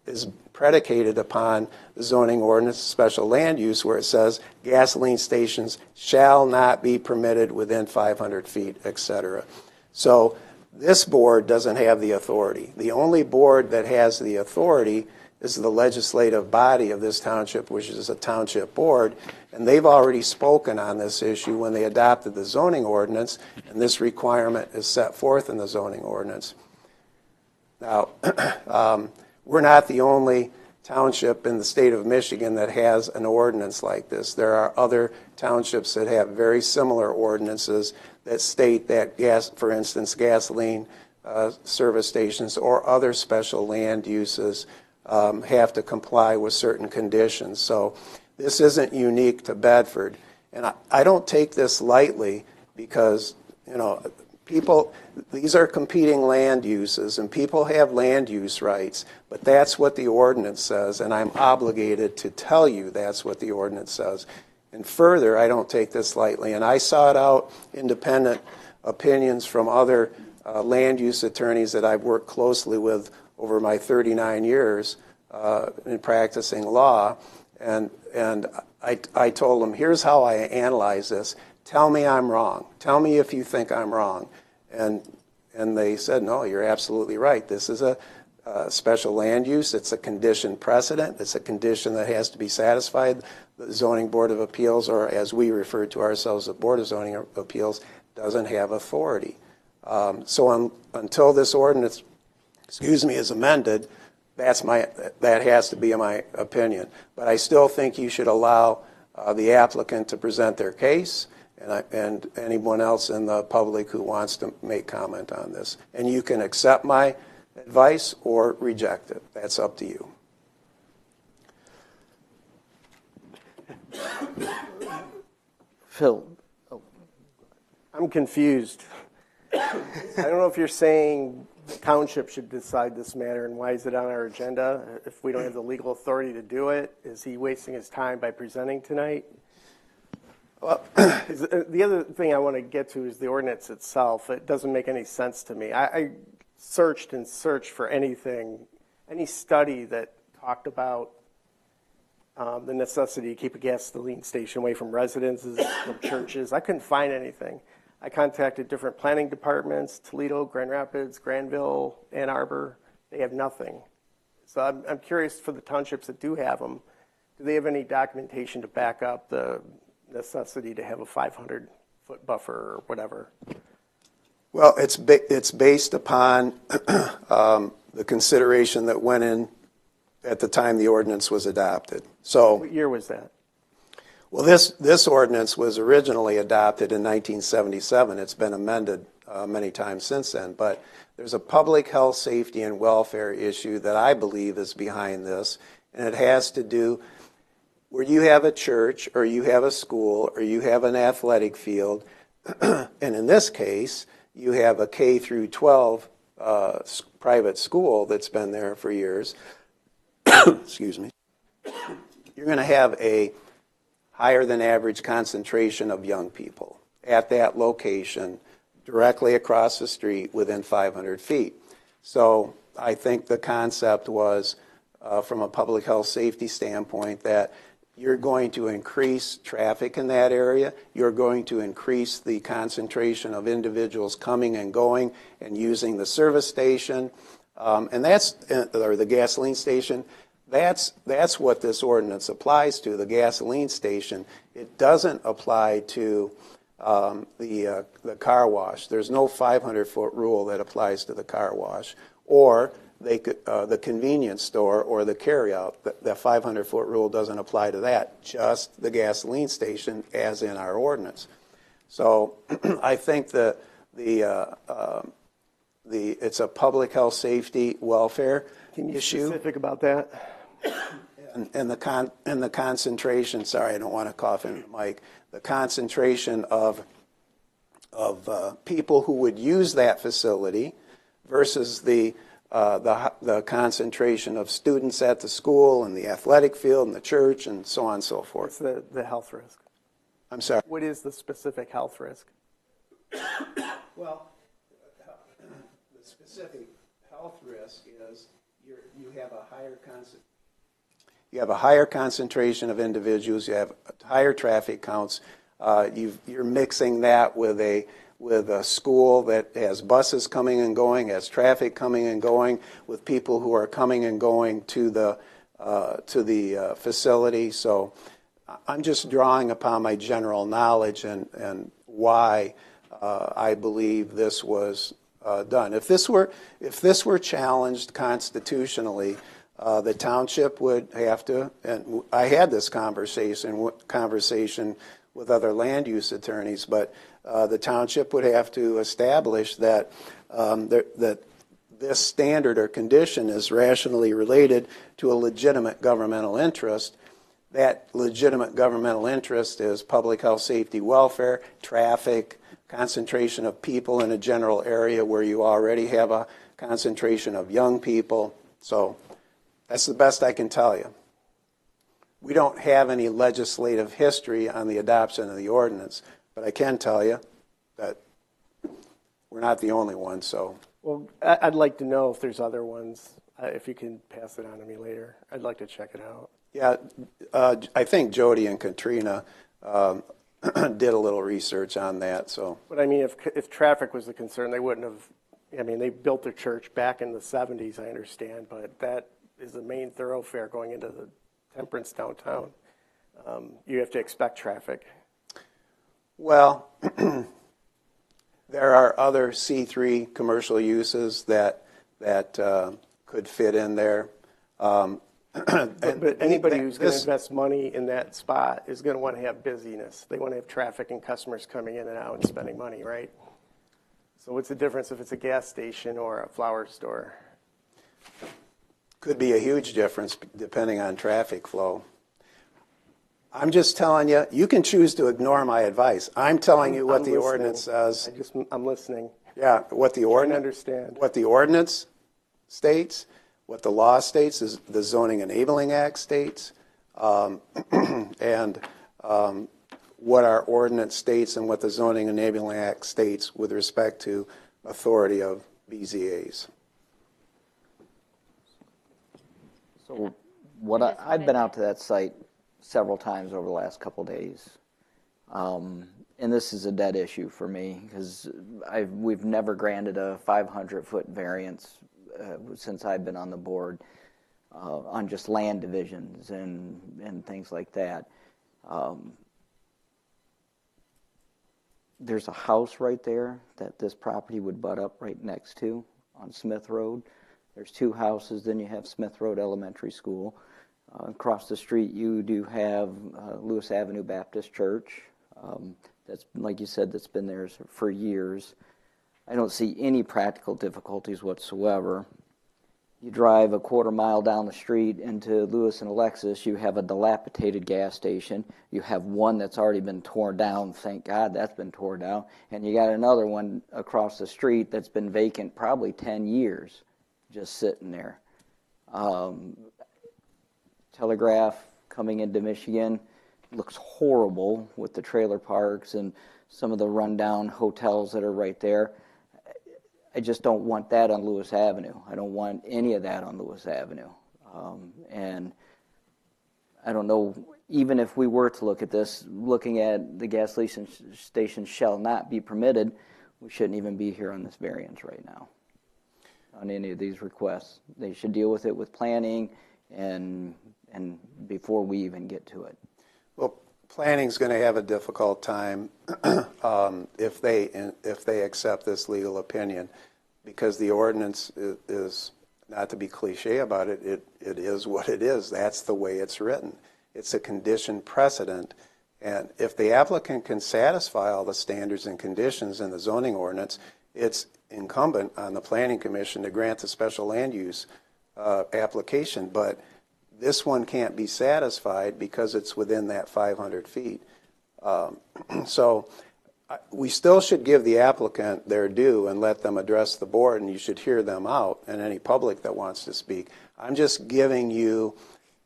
K: is predicated upon the zoning ordinance special land use, where it says gasoline stations shall not be permitted within 500 feet, etc. So this board doesn't have the authority. The only board that has the authority is the legislative body of this township, which is a township board, and they've already spoken on this issue when they adopted the zoning ordinance, and this requirement is set forth in the zoning ordinance. Now, we're not the only township in the state of Michigan that has an ordinance like this. There are other townships that have very similar ordinances that state that for instance, gasoline service stations or other special land uses have to comply with certain conditions. So this isn't unique to Bedford. And I don't take this lightly because, these are competing land uses and people have land use rights, but that's what the ordinance says, and I'm obligated to tell you that's what the ordinance says. And further, I don't take this lightly, and I sought out independent opinions from other land use attorneys that I've worked closely with over my 39 years in practicing law, and I told them, here's how I analyze this. Tell me I'm wrong. Tell me if you think I'm wrong. And they said, no, you're absolutely right. This is a special land use. It's a condition precedent. It's a condition that has to be satisfied. The Zoning Board of Appeals, or as we refer to ourselves, the Board of Zoning Appeals, doesn't have authority. So until this ordinance, is amended, that has to be my opinion. But I still think you should allow the applicant to present their case, and anyone else in the public who wants to make comment on this. And you can accept my advice or reject it. That's up to you.
F: Phil.
E: I'm confused. I don't know if you're saying the township should decide this matter, and why is it on our agenda if we don't have the legal authority to do it? Is he wasting his time by presenting tonight? Well, the other thing I want to get to is the ordinance itself. It doesn't make any sense to me. I searched and searched for any study that talked about the necessity to keep a gasoline station away from residences, from churches. I couldn't find anything. I contacted different planning departments, Toledo, Grand Rapids, Granville, Ann Arbor. They have nothing. So I'm curious, for the townships that do have them, do they have any documentation to back up the necessity to have a 500-foot buffer or whatever?
K: Well, it's based upon the consideration that went in at the time the ordinance was adopted. So,
E: what year was that?
K: Well, this ordinance was originally adopted in 1977. It's been amended many times since then. But there's a public health, safety, and welfare issue that I believe is behind this, and it has to do where you have a church or you have a school or you have an athletic field, and in this case, you have a K through 12 private school that's been there for years. Excuse me. You're going to have a higher than average concentration of young people at that location directly across the street within 500 feet. So I think the concept was, from a public health safety standpoint, that you're going to increase traffic in that area. You're going to increase the concentration of individuals coming and going and using the service station, or the gasoline station. That's what this ordinance applies to, the gasoline station. It doesn't apply to the car wash. There's no 500-foot rule that applies to the car wash, or the convenience store or the carryout. The 500-foot rule doesn't apply to that, just the gasoline station as in our ordinance. So I think that it's a public health, safety, welfare issue.
E: Can you be specific about that?
K: And the concentration, sorry, I don't want to cough into the mic, the concentration of people who would use that facility versus the concentration of students at the school and the athletic field and the church and so on and so forth.
E: What's the health risk?
K: I'm sorry?
E: What is the specific health risk?
K: Well, the specific health health risk is you have a higher concentration of individuals. You have higher traffic counts. You're mixing that with a school that has buses coming and going, has traffic coming and going, with people who are coming and going to the facility. So I'm just drawing upon my general knowledge and why I believe this was done. If this were challenged constitutionally, the township would have to, and I had this conversation with other land use attorneys, but the township would have to establish that that this standard or condition is rationally related to a legitimate governmental interest. That legitimate governmental interest is public health, safety, welfare, traffic, concentration of people in a general area where you already have a concentration of young people. So that's the best I can tell you. We don't have any legislative history on the adoption of the ordinance, but I can tell you that we're not the only ones. So,
E: Well, I'd like to know if there's other ones. If you can pass it on to me later, I'd like to check it out.
K: yeah, I think Jody and Katrina did a little research on that. So,
E: But I mean, if traffic was the concern, they wouldn't have. I mean, they built their church back in the 70s, I understand, but that is the main thoroughfare going into the Temperance downtown. You have to expect traffic.
K: well, there are other C3 commercial uses that could fit in there.
E: But anybody who's going to invest money in that spot is going to want to have busyness. They want to have traffic and customers coming in and out and spending money, right? So what's the difference if it's a gas station or a flower store?
K: Could be a huge difference depending on traffic flow. I'm just telling you, you can choose to ignore my advice. I'm telling you what the ordinance says.
E: I'm listening.
K: Yeah, what the
E: understand.
K: What the ordinance states, what the law states, is the Zoning Enabling Act states, and what our ordinance states and what the Zoning Enabling Act states with respect to authority of BZAs.
F: So I've been out to that site several times over the last couple of days. And this is a dead issue for me because we've never granted a 500-foot variance since I've been on the board on just land divisions and things like that. There's a house right there that this property would butt up right next to on Smith Road. There's two houses, then you have Smith Road Elementary School. Across the street, you do have Lewis Avenue Baptist Church. That's, like you said, that's been there for years. I don't see any practical difficulties whatsoever. You drive a quarter mile down the street into Lewis and Alexis, you have a dilapidated gas station. You have one that's already been torn down. Thank God that's been torn down. And you got another one across the street that's been vacant probably 10 years, just sitting there. Telegraph coming into Michigan looks horrible with the trailer parks and some of the rundown hotels that are right there. I just don't want that on Lewis Avenue. I don't want any of that on Lewis Avenue. And I don't know, even if we were to look at this, looking at the gas station shall not be permitted, we shouldn't even be here on this variance right now on any of these requests. They should deal with it with planning and before we even get to it.
K: Well, planning's going to have a difficult time if they accept this legal opinion, because the ordinance is, not to be cliche about it, it is what it is. That's the way it's written. It's a condition precedent, and if the applicant can satisfy all the standards and conditions in the zoning ordinance, it's incumbent on the Planning Commission to grant the special land use application. But this one can't be satisfied because it's within that 500 feet. So we still should give the applicant their due and let them address the board, and you should hear them out and any public that wants to speak. I'm just giving you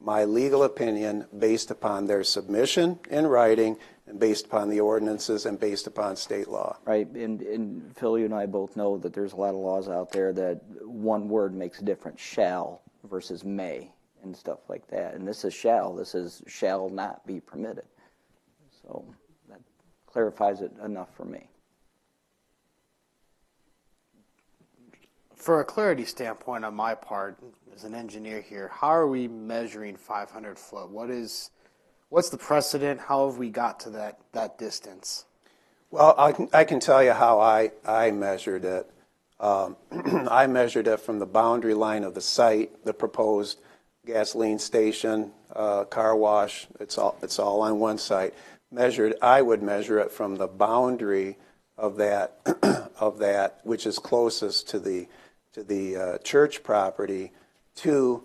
K: my legal opinion based upon their submission in writing and based upon the ordinances and based upon state law.
F: Right, and Phil, you and I both know that there's a lot of laws out there that one word makes a difference, shall versus may and stuff like that. And this is shall, this is shall not be permitted. So that clarifies it enough for me.
A: For a clarity standpoint on my part, as an engineer here, how are we measuring 500 foot? What's the precedent? How have we got to that distance?
K: Well, I can tell you how I measured it. I measured it from the boundary line of the site, the proposed gasoline station, car wash. It's all on one site. I would measure it from the boundary of that which is closest to the church property to,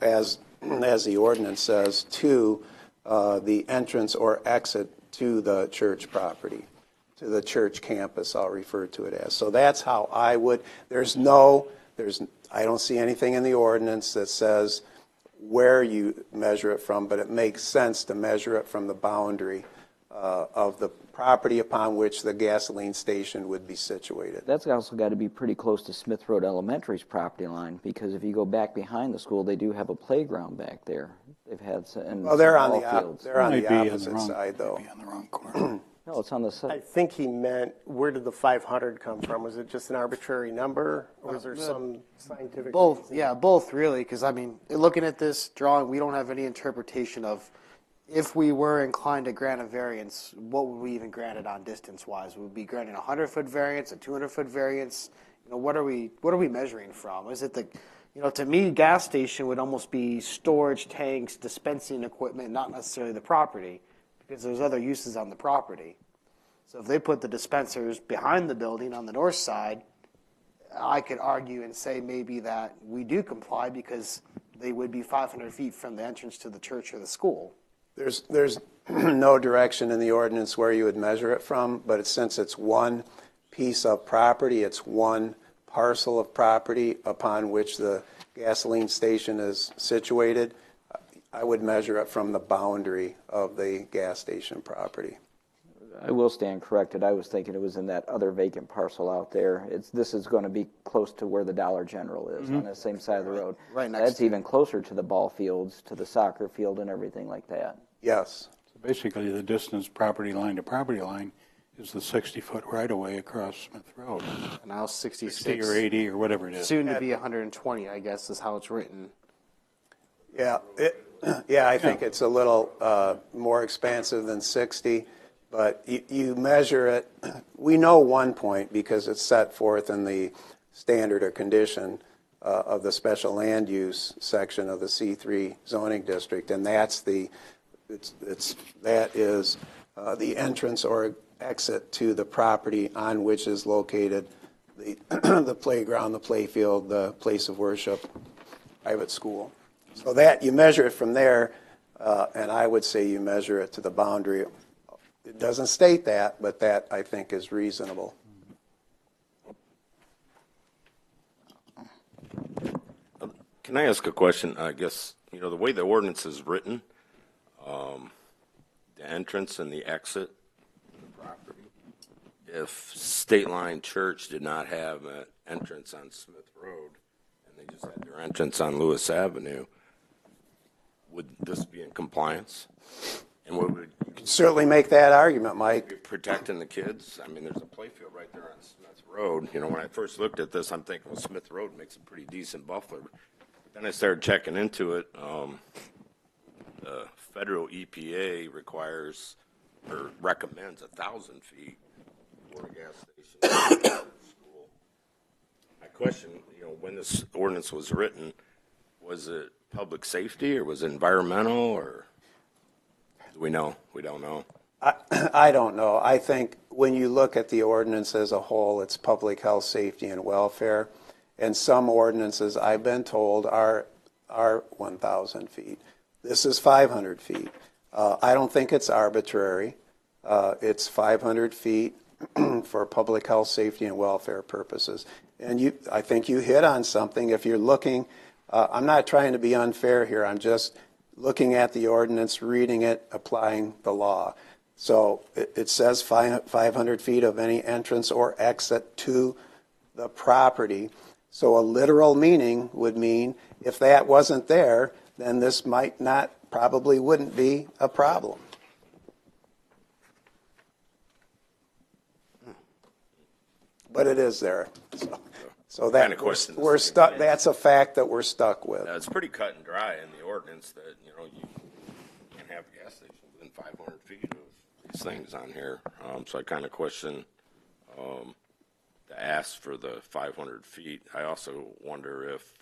K: as the ordinance says, to the entrance or exit to the church property, to the church campus, I'll refer to it as. So that's how I would, I don't see anything in the ordinance that says where you measure it from, but it makes sense to measure it from the boundary of the property upon which the gasoline station would be situated.
F: That's also got to be pretty close to Smith Road Elementary's property line, because if you go back behind the school, they do have a playground back there. They've had some,
K: Well, they're on
F: ball
K: the
F: fields.
K: opposite side, though.
G: Maybe on the wrong corner.
F: No, it's on the
E: I
F: side.
E: think he meant, where did the 500 come from? Was it just an arbitrary number, or was there some scientific?
A: Both, yeah, both really, because I mean, looking at this drawing, we don't have any interpretation of if we were inclined to grant a variance, what would we even grant it on distance-wise? Would we be granting a 100-foot variance, a 200-foot variance? You know, what are we measuring from? Is it to me, gas station would almost be storage tanks, dispensing equipment, not necessarily the property, because there's other uses on the property. So if they put the dispensers behind the building on the north side, I could argue and say maybe that we do comply because they would be 500 feet from the entrance to the church or the school.
K: There's no direction in the ordinance where you would measure it from, but since it's one piece of property, it's one parcel of property upon which the gasoline station is situated, I would measure it from the boundary of the gas station property.
F: I will stand corrected. I was thinking it was in that other vacant parcel out there. This is going to be close to where the Dollar General is, on the same side of the road.
A: Right next
F: That's
A: to
F: even closer to the ball fields, to the soccer field and everything like that.
K: Yes.
G: So basically, the distance property line to property line is the 60-foot right-of-way across Smith Road.
A: And now 66.
G: 60 or 80 or whatever it is.
A: Soon to be 120, I guess, is how it's written.
K: Yeah, I think it's a little more expansive than 60, but you measure it. We know one point because it's set forth in the standard or condition of the special land use section of the C3 zoning district, and that is the entrance or exit to the property on which is located the playground, the playfield, the place of worship, private school. So that you measure it from there, and I would say you measure it to the boundary. It doesn't state that, but that I think is reasonable.
H: Can I ask a question? I guess, the way the ordinance is written, the entrance and the exit of the property, if State Line Church did not have an entrance on Smith Road and they just had their entrance on Lewis Avenue, would this be in compliance? And what would
K: You can certainly make that argument, Mike.
H: be protecting the kids? I mean, there's a playfield right there on Smith Road. When I first looked at this, I'm thinking, well, Smith Road makes a pretty decent buffer. But then I started checking into it. The federal EPA requires or recommends 1,000 feet for a gas station. School. My question, when this ordinance was written, was it public safety or was it environmental or do we know? We don't know.
K: I don't know. I think when you look at the ordinance as a whole, it's public health, safety, and welfare. And some ordinances, I've been told, are 1,000 feet. This is 500 feet. I don't think it's arbitrary. It's 500 feet for public health, safety, and welfare purposes. And I think you hit on something. If you're looking I'm not trying to be unfair here. I'm just looking at the ordinance, reading it, applying the law. So it says 500 feet of any entrance or exit to the property. So a literal meaning would mean if that wasn't there, then this might not, probably wouldn't be a problem. But it is there. So that
H: Kinda question
K: we're
H: this
K: stuck. That's a fact that we're stuck with.
H: It's pretty cut and dry in the ordinance that, you know, you can't have a gas station within 500 feet of these things on here. So I kind of question the ask for the 500 feet. I also wonder if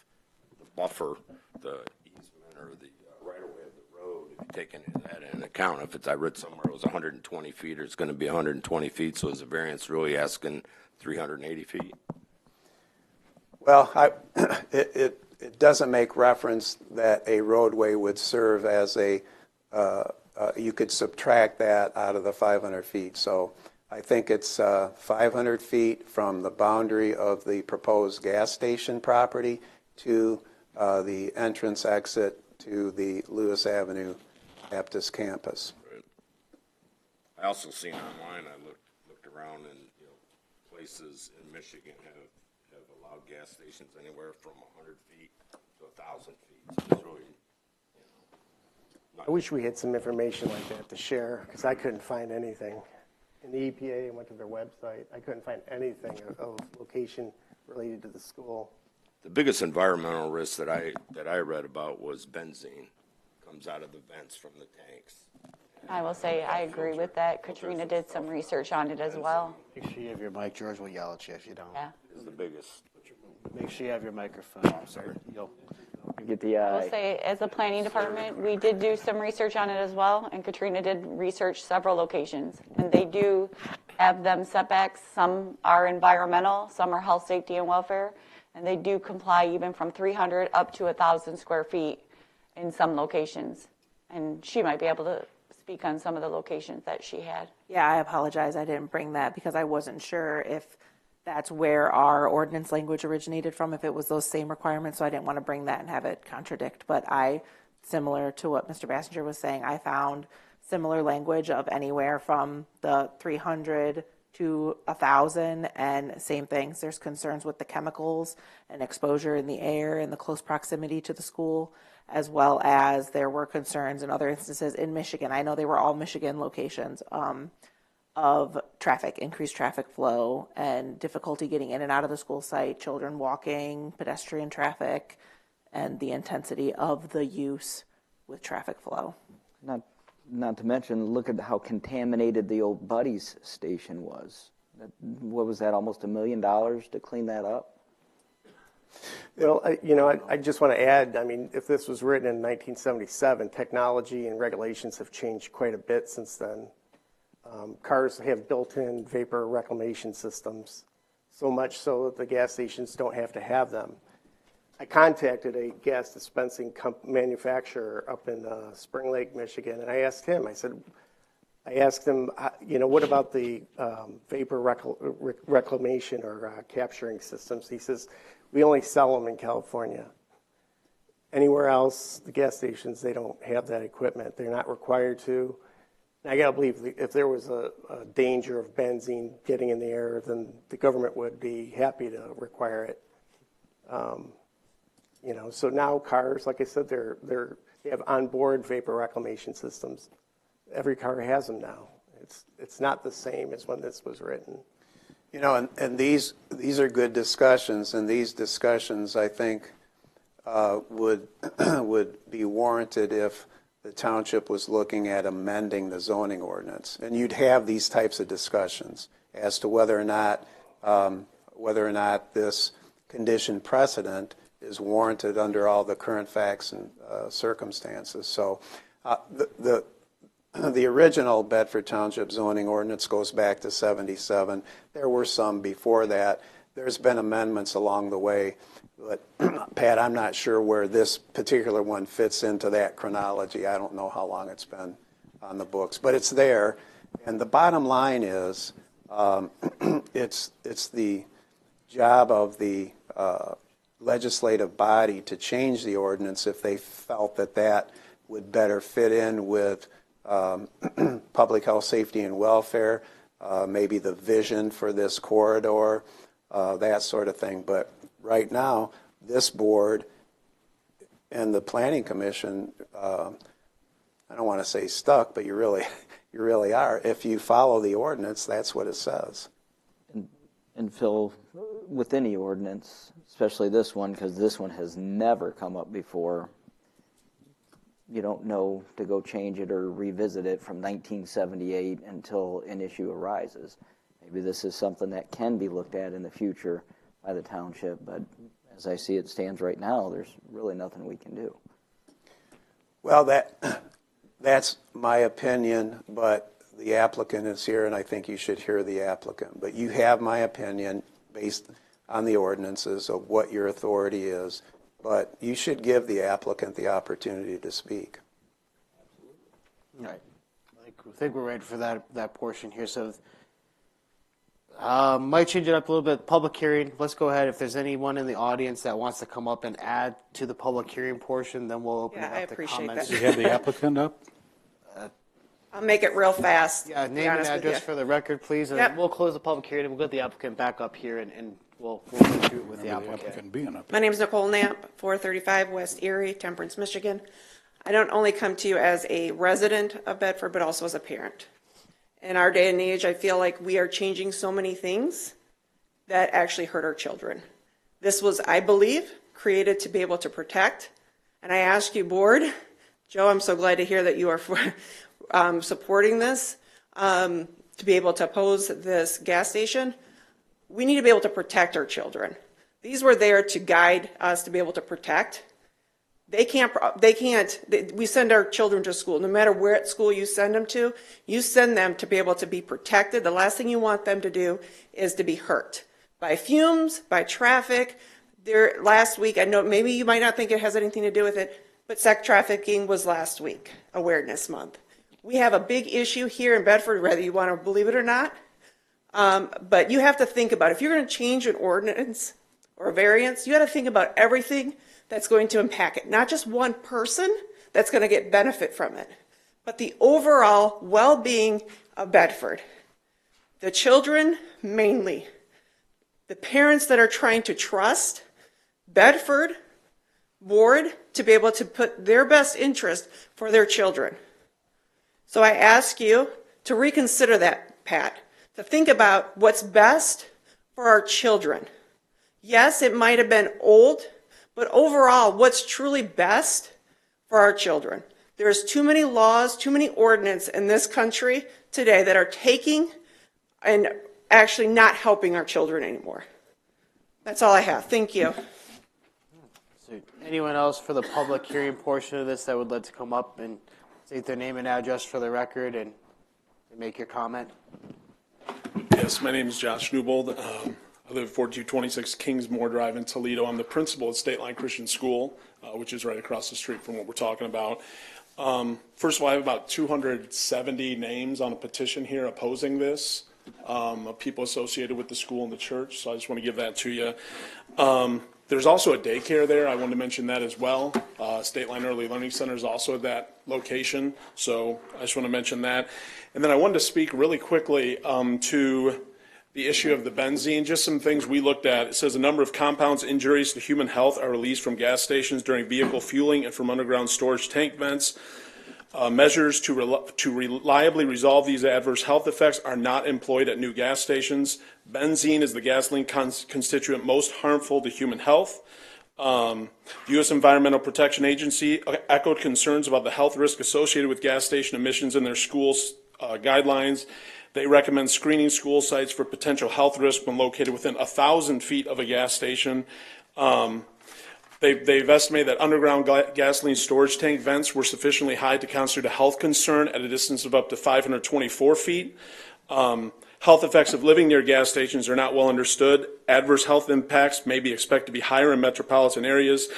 H: the buffer, the easement or the right-of-way of the road, if you take any of that into account, if it's, I read somewhere it was 120 feet or it's going to be 120 feet, so is the variance really asking 380 feet?
K: Well, it doesn't make reference that a roadway would serve as a, you could subtract that out of the 500 feet. So I think it's 500 feet from the boundary of the proposed gas station property to the entrance exit to the Lewis Avenue Baptist campus.
H: Right. I also seen online, I looked around, and you know, places in Michigan have allowed gas stations anywhere from 100 feet to 1,000 feet. So it's really, you know,
E: I wish we had some information like that to share, because I couldn't find anything. In the EPA, I went to their website. I couldn't find anything of location related to the school.
H: the biggest environmental risk that I read about was benzene comes out of the vents from the tanks.
B: I will say I agree with that. Katrina did some research on it as well.
A: Make sure you have your mic. George will yell at you if you don't.
B: Yeah.
H: Is the biggest.
A: Make sure you have your microphone. I'm sorry. You'll
F: Get the
B: I will say, as a planning department, we did do some research on it as well, and Katrina did research several locations, and they do have them setbacks. Some are environmental, some are health, safety, and welfare, and they do comply even from 300 up to 1,000 square feet in some locations. And she might be able to speak on some of the locations that she had.
D: Yeah, I apologize. I didn't bring that because I wasn't sure if that's where our ordinance language originated from, if it was those same requirements. So I didn't want to bring that and have it contradict. But similar to what Mr. Bassinger was saying, I found similar language of anywhere from the 300 to 1,000, and same things. There's concerns with the chemicals and exposure in the air and the close proximity to the school, as well as there were concerns in other instances in Michigan. I know they were all Michigan locations, of traffic, increased traffic flow, and difficulty getting in and out of the school site, children walking, pedestrian traffic, and the intensity of the use with traffic flow.
F: Not to mention, look at how contaminated the old Buddy's station was. What was that, almost $1 million to clean that up?
E: Well, I just want to add, I mean, if this was written in 1977, technology and regulations have changed quite a bit since then. Cars have built-in vapor reclamation systems, so much so that the gas stations don't have to have them. I contacted a gas dispensing manufacturer up in Spring Lake, Michigan, and I asked him, what about the vapor reclamation or capturing systems? He says, we only sell them in California. Anywhere else, the gas stations, they don't have that equipment. They're not required to. I got to believe if there was a danger of benzene getting in the air, then the government would be happy to require it. So now cars, like I said, they have onboard vapor reclamation systems. Every car has them now. It's not the same as when this was written.
K: And these are good discussions, and these discussions, I think, would be warranted if the township was looking at amending the zoning ordinance. And you'd have these types of discussions as to whether or not this condition precedent is warranted under all the current facts and circumstances. So the original Bedford Township zoning ordinance goes back to 77. There were some before that. There's been amendments along the way. But, Pat, I'm not sure where this particular one fits into that chronology. I don't know how long it's been on the books. But it's there. And the bottom line is it's the job of the legislative body to change the ordinance if they felt that that would better fit in with public health, safety, and welfare, maybe the vision for this corridor, that sort of thing. But right now, this board and the Planning Commission, I don't want to say stuck, but you really are. If you follow the ordinance, that's what it says.
F: And Phil, with any ordinance, especially this one, because this one has never come up before, you don't know to go change it or revisit it from 1978 until an issue arises. Maybe this is something that can be looked at in the future by the township, but as I see it stands right now, there's really nothing we can do.
K: Well, that's my opinion, but the applicant is here, and I think you should hear the applicant. But you have my opinion based on the ordinances of what your authority is, but you should give the applicant the opportunity to speak.
A: All right. I think we're ready for that portion here. So might change it up a little bit. Public hearing. Let's go ahead. If there's anyone in the audience that wants to come up and add to the public hearing portion, then we'll open it up to comments.
G: Do you have the applicant up?
L: I'll make it real fast.
A: Yeah, name and address for the record, please, and
L: Yep.
A: we'll close the public hearing, and we'll get the applicant back up here, and we'll go through it with the applicant.
G: Being up.
L: My name is Nicole Knapp, 435 West Erie, Temperance, Michigan. I don't only come to you as a resident of Bedford, but also as a parent. In our day and age, I feel like we are changing so many things that actually hurt our children. This was, I believe, created to be able to protect. And I ask you, board, Joe, I'm so glad to hear that you are supporting this, to be able to oppose this gas station. We need to be able to protect our children. These were there to guide us to be able to protect. We send our children to school. No matter where at school you send them to be able to be protected. The last thing you want them to do is to be hurt by fumes, by traffic. Last week, I know maybe you might not think it has anything to do with it, but sex trafficking was last week, Awareness Month. We have a big issue here in Bedford, whether you want to believe it or not. But you have to think about, if you're going to change an ordinance or a variance, you got to think about everything that's going to impact it. Not just one person that's going to get benefit from it, but the overall well-being of Bedford. The children mainly. The parents that are trying to trust Bedford board to be able to put their best interest for their children. So I ask you to reconsider that, Pat, to think about what's best for our children. Yes, it might have been old, but overall, what's truly best for our children? There's too many laws, too many ordinances in this country today that are taking and actually not helping our children anymore. That's all I have. Thank you.
A: So anyone else for the public hearing portion of this that would like to come up and state their name and address for the record and make your comment?
M: Yes, my name is Josh Newbold. I live at 4226 Kingsmore Drive in Toledo. I'm the principal at State Line Christian School, which is right across the street from what we're talking about. First of all, I have about 270 names on a petition here opposing this, of people associated with the school and the church, so I just want to give that to you. There's also a daycare there. I wanted to mention that as well. State Line Early Learning Center is also at that location, so I just want to mention that. And then I wanted to speak really quickly to the issue of the benzene, just some things we looked at. It says a number of compounds injurious to human health are released from gas stations during vehicle fueling and from underground storage tank vents. Measures to reliably resolve these adverse health effects are not employed at new gas stations. Benzene is the gasoline constituent most harmful to human health. The U.S. Environmental Protection Agency echoed concerns about the health risk associated with gas station emissions in their schools guidelines. They recommend screening school sites for potential health risk when located within 1,000 feet of a gas station. They've estimated that underground gasoline storage tank vents were sufficiently high to constitute a health concern at a distance of up to 524 feet. Health effects of living near gas stations are not well understood. Adverse health impacts may be expected to be higher in metropolitan areas.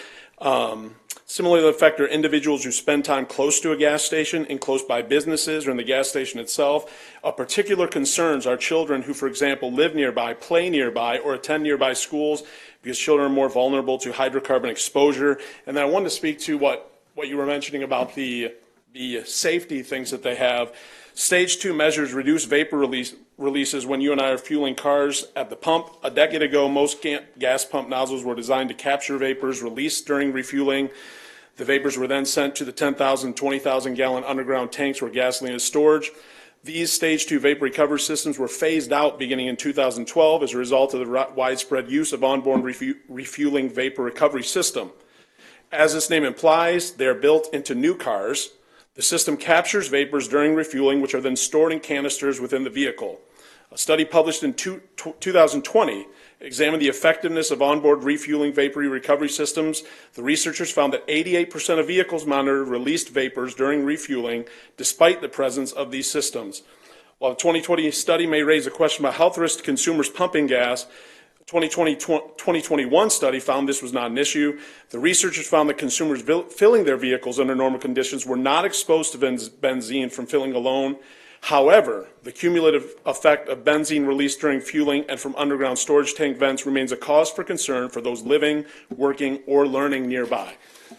M: Similarly, affect are individuals who spend time close to a gas station, in close by businesses, or in the gas station itself. Of particular concerns are children who, for example, live nearby, play nearby, or attend nearby schools, because children are more vulnerable to hydrocarbon exposure. And then I wanted to speak to what you were mentioning about the safety things that they have. Stage 2 measures reduce vapor releases when you and I are fueling cars at the pump. A decade ago, most gas pump nozzles were designed to capture vapors released during refueling. The vapors were then sent to the 10,000, 20,000 gallon underground tanks where gasoline is stored. These stage 2 vapor recovery systems were phased out beginning in 2012 as a result of the widespread use of onboard refueling vapor recovery system. As its name implies, they are built into new cars. The system captures vapors during refueling, which are then stored in canisters within the vehicle. A study published in 2020 examined the effectiveness of onboard refueling vapor recovery systems. The researchers found that 88% of vehicles monitored released vapors during refueling, despite the presence of these systems. While the 2020 study may raise a question about health risks to consumers pumping gas, 2021 study found this was not an issue. The researchers found that consumers filling their vehicles under normal conditions were not exposed to benzene from filling alone. However, the cumulative effect of benzene released during fueling and from underground storage tank vents remains a cause for concern for those living, working, or learning nearby.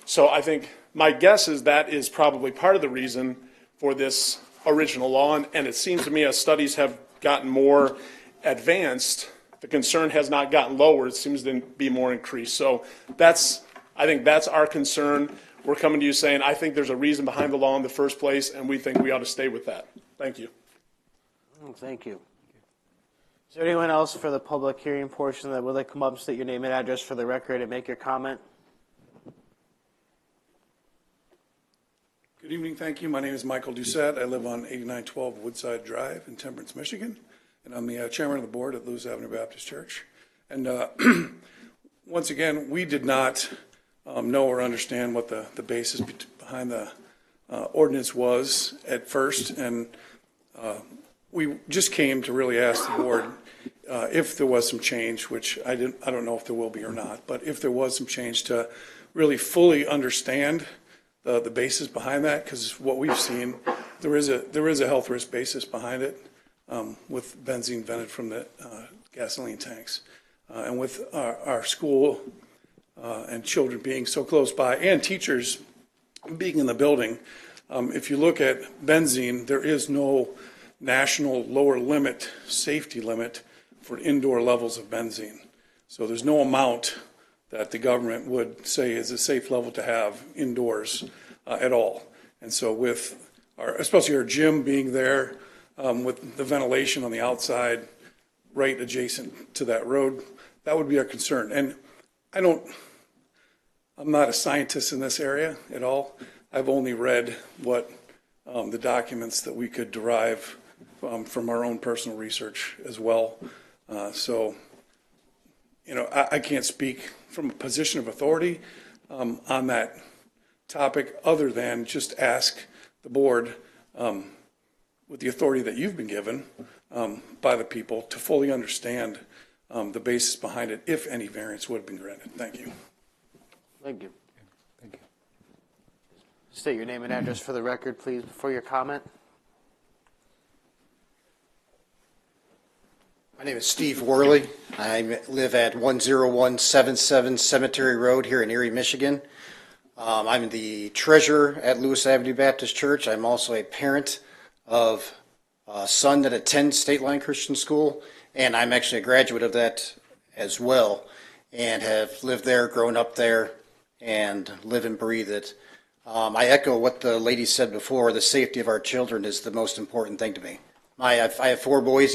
M: So I think my guess is that is probably part of the reason for this original law, and it seems to me as studies have gotten more advanced, the concern has not gotten lower. It seems to be more increased. So I think that's our concern. We're coming to you saying, I think there's a reason behind the law in the first place, and we think we ought to stay with that. Thank you.
A: Thank you. Is there anyone else for the public hearing portion that would like to come up and state your name and address for the record and make your comment?
N: Good evening, thank you. My name is Michael Doucette. I live on 8912 Woodside Drive in Temperance, Michigan, and I'm the chairman of the board at Lewis Avenue Baptist Church. And once again, we did not know or understand what the basis behind the ordinance was at first, and we just came to really ask the board if there was some change, which I don't know if there will be or not, but if there was some change to really fully understand the basis behind that, because what we've seen, there is a health risk basis behind it with benzene vented from the gasoline tanks, and with our school and children being so close by and teachers being in the building. If you look at benzene, there is no national lower limit, safety limit for indoor levels of benzene. So there's no amount that the government would say is a safe level to have indoors at all. And so with especially our gym being there, with the ventilation on the outside right adjacent to that road, that would be our concern. And I'm not a scientist in this area at all. I've only read what the documents that we could derive from our own personal research as well. So, I can't speak from a position of authority on that topic other than just ask the board with the authority that you've been given by the people to fully understand the basis behind it, if any variance would have been granted. Thank you.
A: Thank you. Thank you. State your name and address for the record, please, before your comment.
O: My name is Steve Worley. I live at 10177 Cemetery Road here in Erie, Michigan. I'm the treasurer at Lewis Avenue Baptist Church. I'm also a parent of a son that attends State Line Christian School, and I'm actually a graduate of that as well, and have lived there, grown up there, and live and breathe it. I echo what the lady said before. The safety of our children is the most important thing to me. I have 4 boys,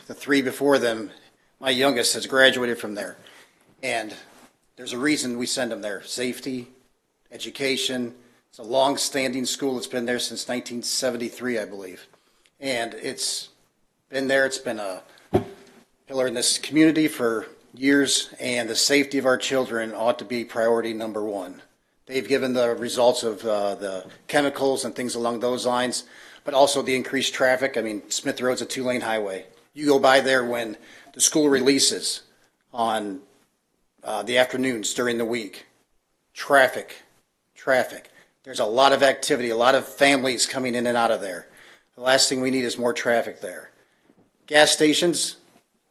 O: the 3 before them. My youngest has graduated from there. And there's a reason we send them there. Safety, education. It's a long-standing school. It's been there since 1973, I believe. And it's been there. It's been a pillar in this community for years, and the safety of our children ought to be priority number 1. They've given the results of the chemicals and things along those lines, but also the increased traffic. I mean, Smith Road's a 2-lane highway. You go by there when the school releases on the afternoons during the week. Traffic traffic. There's a lot of activity, a lot of families coming in and out of there. The last thing we need is more traffic there. Gas stations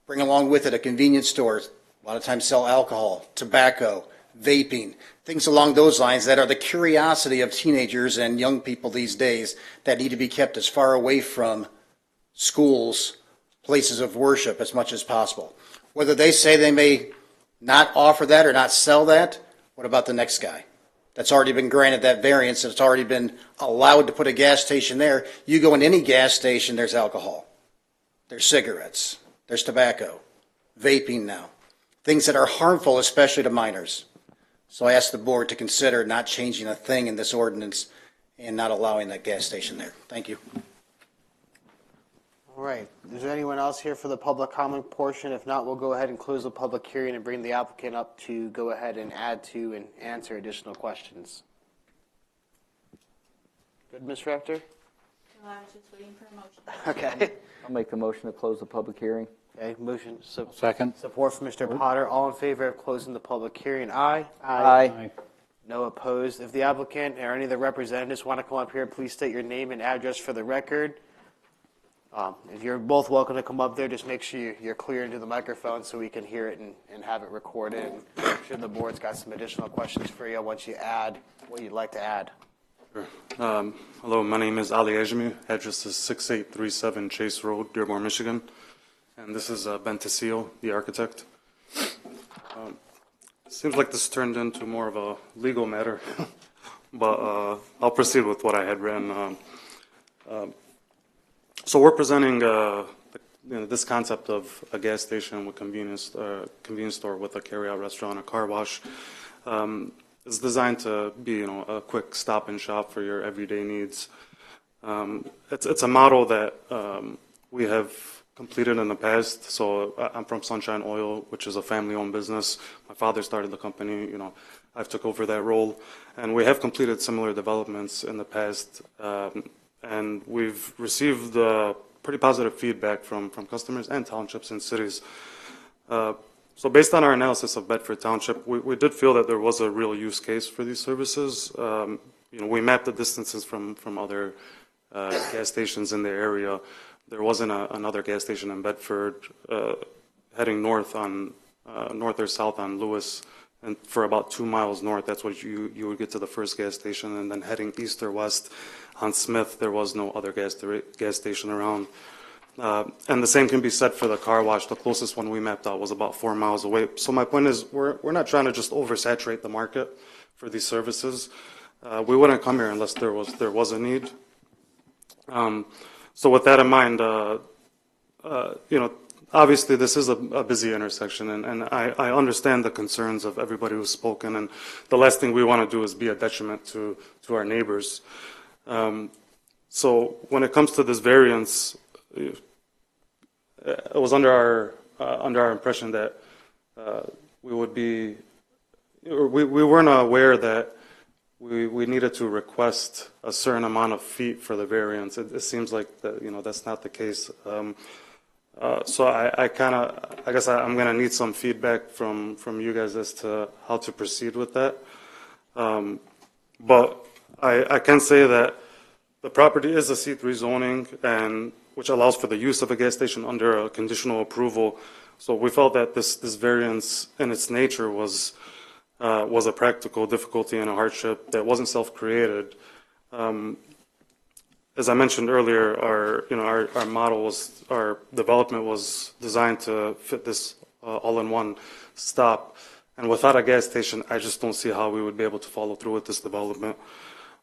O: bring along with it a convenience store. A lot of times sell alcohol, tobacco, vaping, things along those lines that are the curiosity of teenagers and young people these days that need to be kept as far away from schools, places of worship as much as possible. Whether they say they may not offer that or not sell that, what about the next guy that's already been granted that variance, that's already been allowed to put a gas station there? You go in any gas station, there's alcohol, there's cigarettes, there's tobacco, vaping now, things that are harmful, especially to minors. So I ask the board to consider not changing a thing in this ordinance and not allowing that gas station there. Thank you.
A: All right. Is there anyone else here for the public comment portion? If not, we'll go ahead and close the public hearing and bring the applicant up to go ahead and add to and answer additional questions. Good, Ms. Rector?
B: No, I was just waiting for a motion.
A: Okay.
F: I'll make the motion to close the public hearing.
A: Okay, motion.
G: Second.
A: Support from Mr. Potter. All in favor of closing the public hearing? Aye.
F: Aye.
A: No opposed. If the applicant or any of the representatives want to come up here, please state your name and address for the record. If you're both welcome to come up there, just make sure you're clear into the microphone so we can hear it and have it recorded. And I'm sure the board's got some additional questions for you once you add what you'd like to add.
P: Sure. Hello, my name is Ali Ajmi. Address is 6837 Chase Road, Dearborn, Michigan. And this is Ben Tessio, the architect. It seems like this turned into more of a legal matter, but I'll proceed with what I had written. So we're presenting this concept of a gas station with convenience store with a carry-out restaurant, a car wash. It's designed to be, a quick stop and shop for your everyday needs. It's a model that we have completed in the past. So I'm from Sunshine Oil, which is a family-owned business. My father started the company. I've took over that role, and we have completed similar developments in the past. And we've received pretty positive feedback from customers and townships and cities. So based on our analysis of Bedford Township, we did feel that there was a real use case for these services. We mapped the distances from other gas stations in the area. There wasn't another gas station in Bedford heading north or south on Lewis, and for about 2 miles north, that's what you would get to the first gas station, and then heading east or west on Smith, there was no other gas station around. And the same can be said for the car wash. The closest one we mapped out was about 4 miles away. So my point is, we're not trying to just oversaturate the market for these services. We wouldn't come here unless there was a need. So with that in mind, obviously this is a busy intersection, and I understand the concerns of everybody who's spoken, and the last thing we want to do is be a detriment to our neighbors. So when it comes to this variance, it was under our impression that we would be, or we weren't aware that we needed to request a certain amount of feet for the variance. It seems like that, that's not the case. So I guess I'm going to need some feedback from you guys as to how to proceed with that. But I can say that the property is a C3 zoning, and which allows for the use of a gas station under a conditional approval. So we felt that this variance in its nature was a practical difficulty and a hardship that wasn't self-created. As I mentioned earlier, our model our development was designed to fit this all-in-one stop. And without a gas station, I just don't see how we would be able to follow through with this development.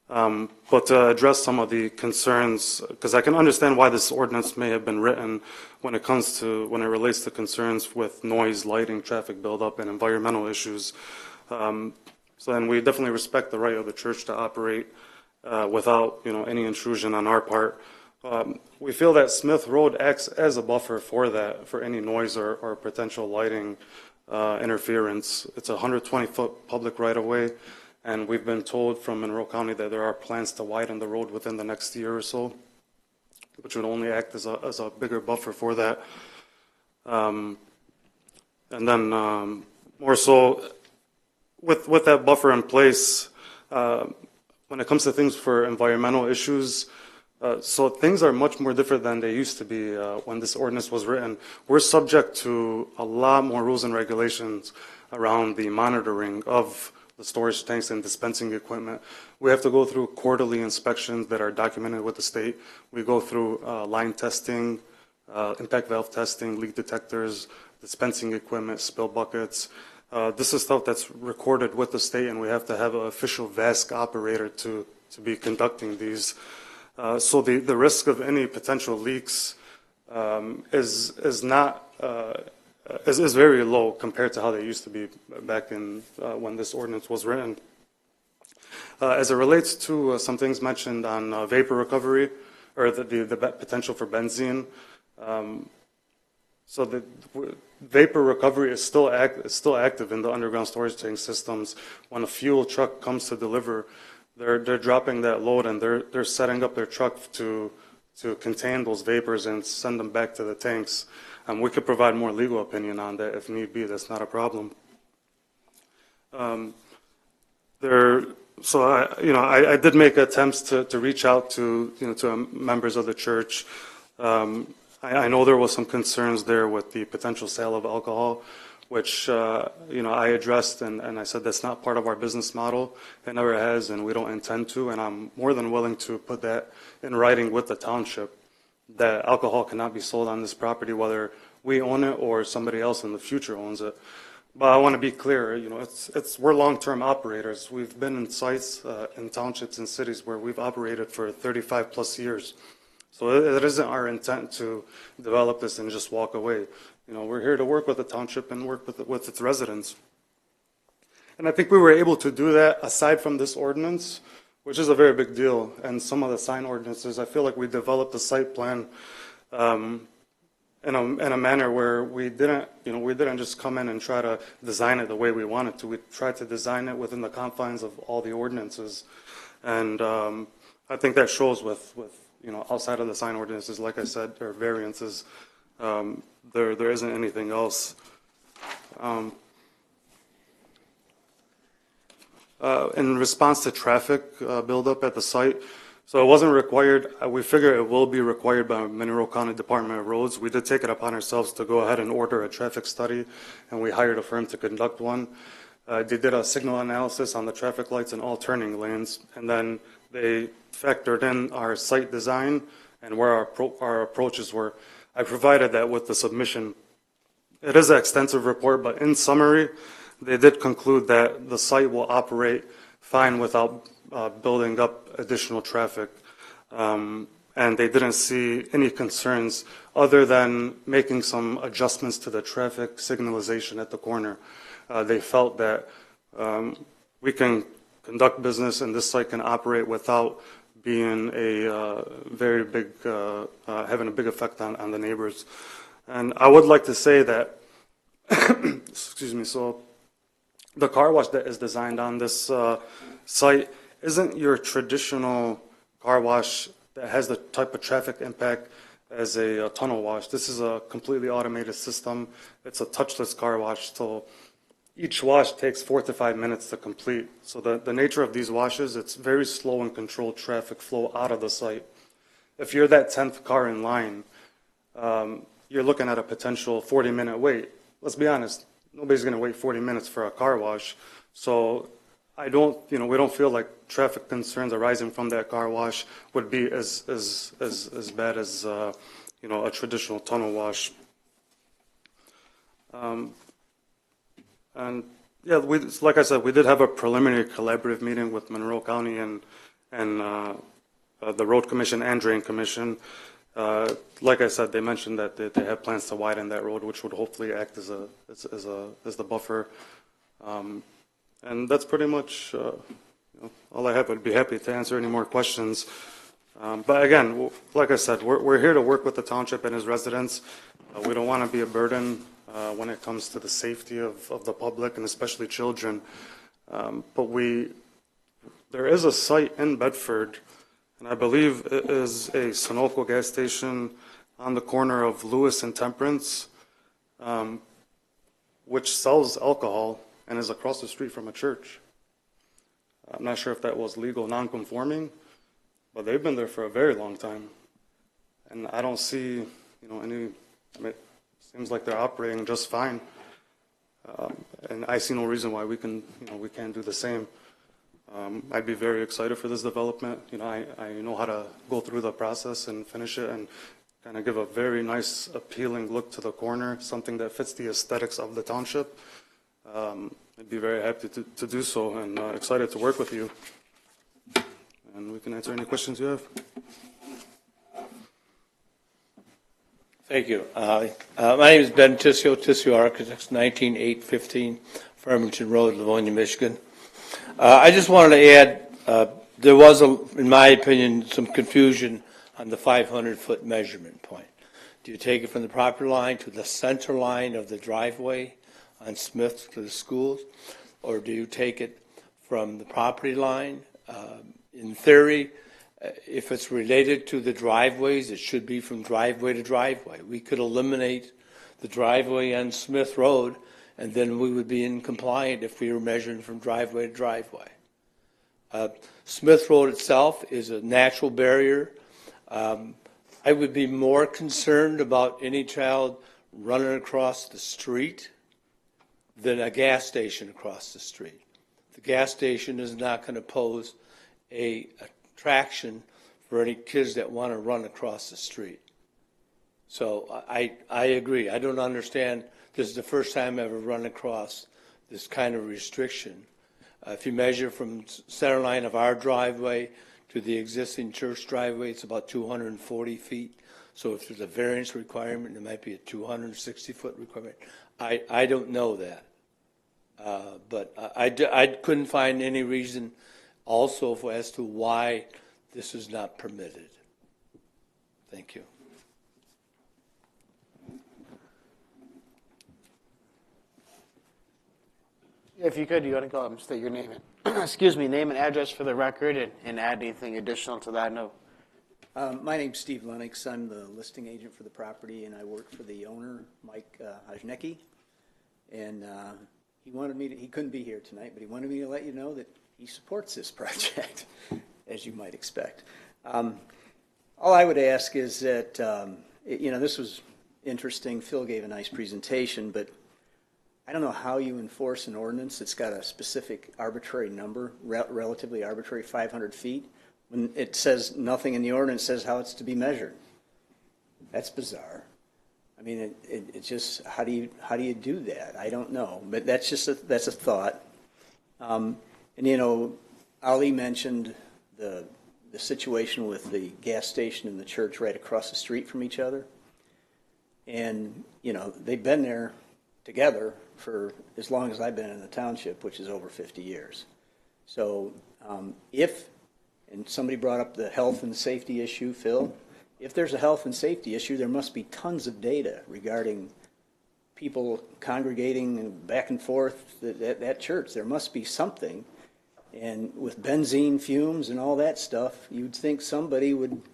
P: But to address some of the concerns, because I can understand why this ordinance may have been written when it relates to concerns with noise, lighting, traffic buildup, and environmental issues. And we definitely respect the right of the church to operate without any intrusion on our part. We feel that Smith Road acts as a buffer for any noise or potential lighting interference. It's a 120-foot public right-of-way, and we've been told from Monroe County that there are plans to widen the road within the next year or so, which would only act as a bigger buffer for that. And then more so, with that buffer in place, when it comes to things for environmental issues, so things are much more different than they used to be when this ordinance was written. We're subject to a lot more rules and regulations around the monitoring of the storage tanks and dispensing equipment. We have to go through quarterly inspections that are documented with the state. We go through line testing, impact valve testing, leak detectors, dispensing equipment, spill buckets. This is stuff that's recorded with the state, and we have to have an official VASC operator to be conducting these. So the risk of any potential leaks is very low compared to how they used to be back in when this ordinance was written. As it relates to some things mentioned on vapor recovery or the potential for benzene, so the vapor recovery is still active in the underground storage tank systems. When a fuel truck comes to deliver, they're dropping that load, and they're setting up their truck to contain those vapors and send them back to the tanks. We could provide more legal opinion on that if need be. That's not a problem. So I did make attempts to reach out to members of the church. I know there was some concerns there with the potential sale of alcohol, which I addressed, and I said that's not part of our business model. It never has, and we don't intend to. And I'm more than willing to put that in writing with the township that alcohol cannot be sold on this property, whether we own it or somebody else in the future owns it. But I want to be clear, we're long-term operators. We've been in sites in townships and cities where we've operated for 35 plus years. So it isn't our intent to develop this and just walk away. We're here to work with the township and work with its residents. And I think we were able to do that aside from this ordinance, which is a very big deal. And some of the sign ordinances, I feel like we developed a site plan in a manner where we didn't just come in and try to design it the way we wanted to. We tried to design it within the confines of all the ordinances. And I think that shows with outside of the sign ordinances, like I said, or variances, there isn't anything else. In response to traffic buildup at the site, so it wasn't required. We figure it will be required by Monroe County Department of Roads. We did take it upon ourselves to go ahead and order a traffic study, and we hired a firm to conduct one. They did a signal analysis on the traffic lights in all turning lanes, and then they factored in our site design and where our approaches were. I provided that with the submission. It is an extensive report, but in summary, they did conclude that the site will operate fine without building up additional traffic. And they didn't see any concerns other than making some adjustments to the traffic signalization at the corner. They felt that we can conduct business and this site can operate without being very big, having a big effect on the neighbors. And I would like to say that, excuse me, so the car wash that is designed on this site isn't your traditional car wash that has the type of traffic impact as a tunnel wash. This is a completely automated system. It's a touchless car wash, so each wash takes 4 to 5 minutes to complete. So the nature of these washes, it's very slow and controlled traffic flow out of the site. If you're that 10th car in line, you're looking at a potential 40-minute wait. Let's be honest, nobody's going to wait 40 minutes for a car wash. So we don't feel like traffic concerns arising from that car wash would be as bad as a traditional tunnel wash. And yeah, like I said, we did have a preliminary collaborative meeting with Monroe County and the Road Commission and Drain Commission. Like I said, they mentioned that they have plans to widen that road, which would hopefully act as the buffer. And that's pretty much all I have. I'd be happy to answer any more questions. But again, like I said, we're here to work with the township and his residents. We don't want to be a burden when it comes to the safety of the public and especially children. But there is a site in Bedford, and I believe it is a Sunoco gas station on the corner of Lewis and Temperance, which sells alcohol and is across the street from a church. I'm not sure if that was legal non-conforming, but they've been there for a very long time. And I don't see, it seems like they're operating just fine. And I see no reason why we can't do the same. I'd be very excited for this development. I know how to go through the process and finish it and kind of give a very nice, appealing look to the corner, something that fits the aesthetics of the township. I'd be very happy to do so and excited to work with you. And we can answer any questions you have.
Q: Thank you. My name is Ben Tissio Architects, 19815 Farmington Road, Livonia, Michigan. I just wanted to add, there was, in my opinion, some confusion on the 500-foot measurement point. Do you take it from the property line to the center line of the driveway on Smith to the schools, or do you take it from the property line? In theory, if it's related to the driveways, it should be from driveway to driveway. We could eliminate the driveway on Smith Road, and then we would be in compliant if we were measuring from driveway to driveway. Smith Road itself is a natural barrier. I would be more concerned about any child running across the street than a gas station across the street. The gas station is not going to pose a attraction for any kids that want to run across the street. So I agree. I don't understand. This is the first time I've ever run across this kind of restriction. If you measure from center line of our driveway to the existing church driveway, it's about 240 feet. So if there's a variance requirement, it might be a 260-foot requirement. I don't know that. But I couldn't find any reason also as to why this is not permitted. Thank you.
A: If you could, you want to go up and state your name and, excuse me, name and address for the record and add anything additional to that note.
R: My name's Steve Lennox. I'm the listing agent for the property, and I work for the owner, Mike Hajnecki. And he couldn't be here tonight, but he wanted me to let you know that he supports this project, as you might expect. All I would ask is that, this was interesting. Phil gave a nice presentation, but I don't know how you enforce an ordinance that's got a specific arbitrary number, relatively arbitrary, 500 feet, when it says nothing in the ordinance says how it's to be measured. That's bizarre. I mean, it's just, how do you do that? I don't know, but that's a thought. Ali mentioned the situation with the gas station and the church right across the street from each other. And, they've been there together for as long as I've been in the township, which is over 50 years. So and somebody brought up the health and safety issue, Phil, if there's a health and safety issue, there must be tons of data regarding people congregating back and forth at that church. There must be something. And with benzene fumes and all that stuff, you'd think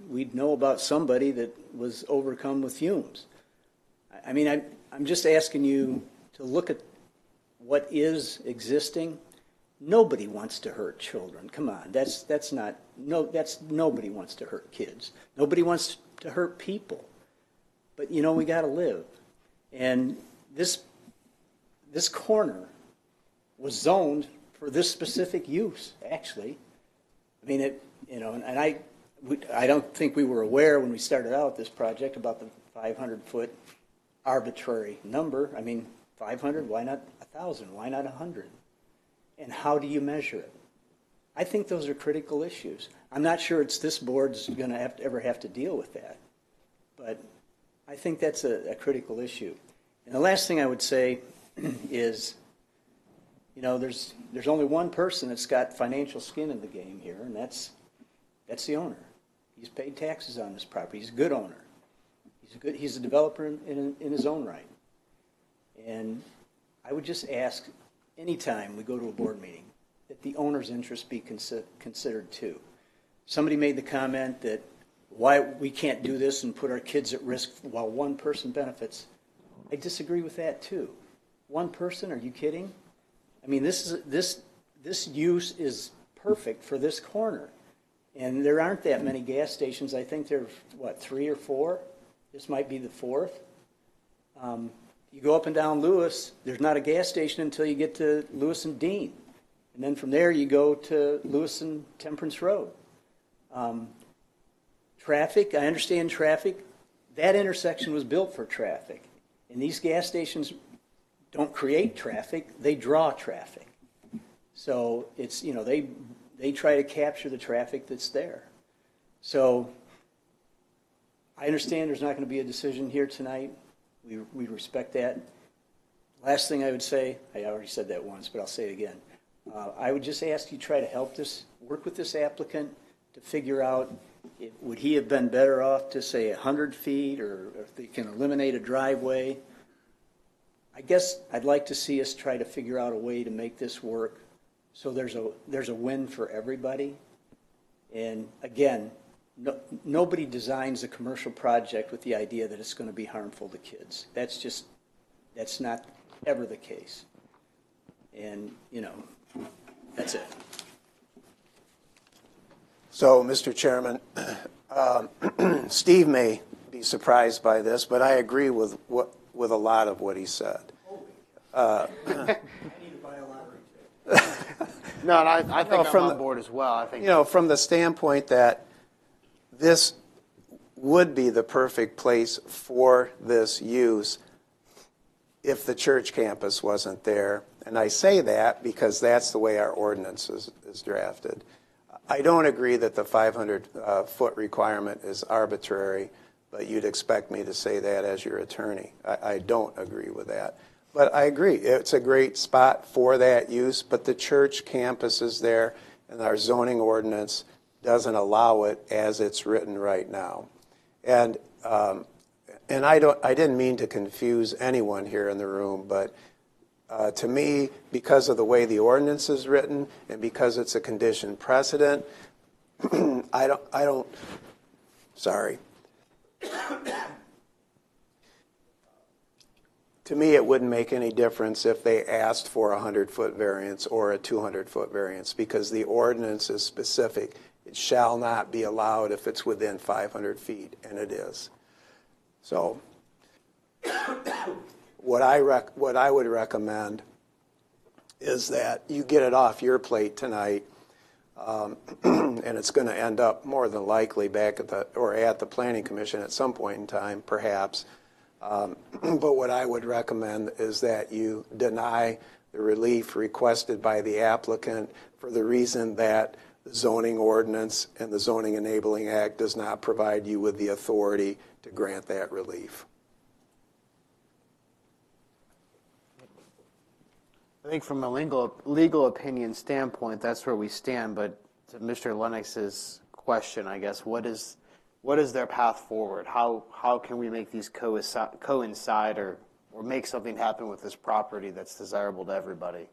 R: we'd know about somebody that was overcome with fumes. I mean, I'm just asking you to look at what is existing. Nobody wants to hurt children. Come on, nobody wants to hurt kids. Nobody wants to hurt people. But we got to live. And this corner was zoned for this specific use, actually. I mean, and I don't think we were aware when we started out this project about the 500-foot arbitrary number. I mean, 500, why not 1,000? Why not 100? And how do you measure it? I think those are critical issues. I'm not sure it's this board's going to ever have to deal with that, but I think that's a critical issue. And the last thing I would say is, there's only one person that's got financial skin in the game here, and that's the owner. He's paid taxes on this property. He's a good owner. He's a developer in his own right. And I would just ask, anytime we go to a board meeting, that the owner's interest be considered too. Somebody made the comment that why we can't do this and put our kids at risk while one person benefits. I disagree with that too. One person? Are you kidding? I mean, this use is perfect for this corner. And there aren't that many gas stations. I think there's, 3 or 4? This might be the 4th. You go up and down Lewis, there's not a gas station until you get to Lewis and Dean. And then from there you go to Lewis and Temperance Road. Traffic, I understand traffic. That intersection was built for traffic. And these gas stations don't create traffic, they draw traffic. So it's, they try to capture the traffic that's there. So I understand there's not going to be a decision here tonight. We respect that. Last thing I would say, I already said that once, but I'll say it again. I would just ask you try to help work with this applicant to figure out, would he have been better off to say 100 feet, or if they can eliminate a driveway. I guess I'd like to see us try to figure out a way to make this work so there's a win for everybody. And again, nobody designs a commercial project with the idea that it's going to be harmful to kids. That's not ever the case. And, that's it.
K: So, Mr. Chairman, Steve may be surprised by this, but I agree with a lot of what he said.
A: I need to buy a lottery ticket. No, and I think I'm on board as well. I think
K: from the standpoint that this would be the perfect place for this use if the church campus wasn't there. And I say that because that's the way our ordinance is drafted. I don't agree that the 500-foot requirement is arbitrary, but you'd expect me to say that as your attorney. I don't agree with that. But I agree, it's a great spot for that use, but the church campus is there, and our zoning ordinance doesn't allow it as it's written right now. And I didn't mean to confuse anyone here in the room, but to me, because of the way the ordinance is written and because it's a condition precedent, sorry. To me, it wouldn't make any difference if they asked for a 100-foot variance or a 200-foot variance, because the ordinance is specific. It shall not be allowed if it's within 500 feet, and it is. So what I would recommend is that you get it off your plate tonight, and it's going to end up more than likely back at the Planning Commission at some point in time, perhaps. But what I would recommend is that you deny the relief requested by the applicant for the reason that the zoning ordinance and the Zoning Enabling Act does not provide you with the authority to grant that relief.
A: I think from a legal opinion standpoint, that's where we stand. But to Mr. Lennox's question, I guess, what is their path forward? How can we make these coincide or make something happen with this property that's desirable to everybody?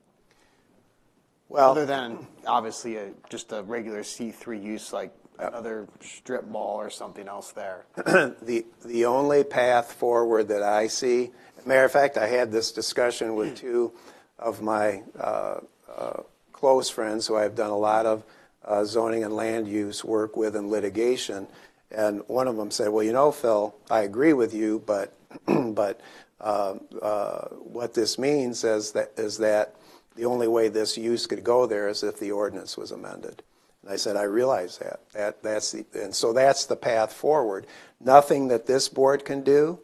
A: Well, other than obviously just a regular C3 use like another strip mall or something else there.
K: The only path forward that I see, matter of fact, I had this discussion with two of my close friends who I've done a lot of zoning and land use work with in litigation. And one of them said, well, Phil, I agree with you, but what this means is that the only way this use could go there is if the ordinance was amended. And I said, I realize that. And so that's the path forward. Nothing that this board can do,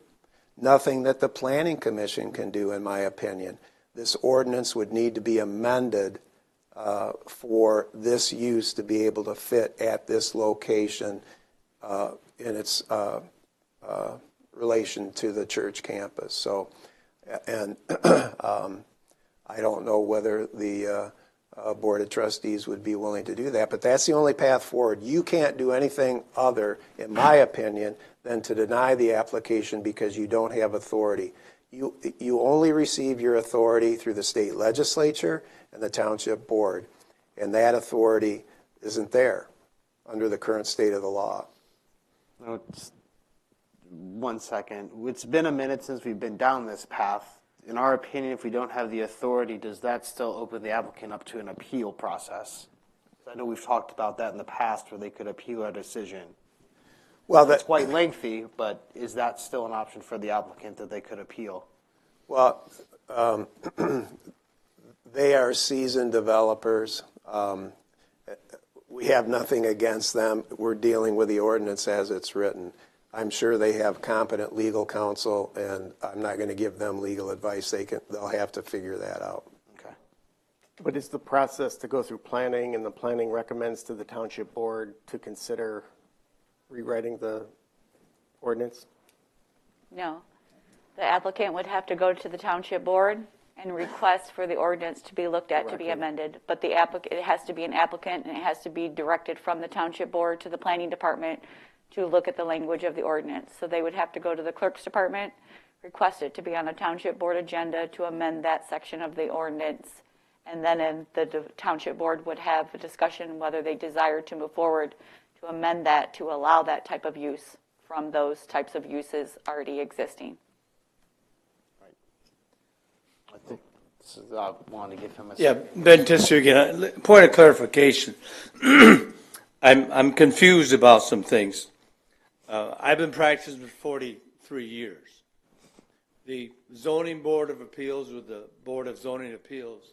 K: nothing that the Planning Commission can do, in my opinion. This ordinance would need to be amended for this use to be able to fit at this location in its relation to the church campus. So, and I don't know whether the Board of Trustees would be willing to do that, but that's the only path forward. You can't do anything other, in my opinion, than to deny the application because you don't have authority. You only receive your authority through the state legislature and the township board, and that authority isn't there under the current state of the law.
A: No, 1 second. It's been a minute since we've been down this path. In our opinion, if we don't have the authority, does that still open the applicant up to an appeal process? I know we've talked about that in the past where they could appeal our decision.
K: Well,
A: It's quite lengthy, but is that still an option for the applicant that they could appeal?
K: Well, they are seasoned developers. We have nothing against them. We're dealing with the ordinance as it's written. I'm sure they have competent legal counsel, and I'm not going to give them legal advice. They'll have to figure that out.
A: Okay.
E: But is the process to go through planning, and the planning recommends to the township board to consider rewriting the ordinance?
B: No. The applicant would have to go to the township board and request for the ordinance to be looked at to be amended. But the it has to be an applicant, and it has to be directed from the township board to the planning department to look at the language of the ordinance. So they would have to go to the clerk's department, request it to be on a township board agenda to amend that section of the ordinance. And then the township board would have a discussion whether they desire to move forward to amend that to allow that type of use from those types of uses already existing.
A: I think this is, I wanted to give him a
Q: Yeah, Ben Tisser again. Point of clarification. I'm confused about some things. I've been practicing for 43 years. The Zoning Board of Appeals with the Board of Zoning Appeals,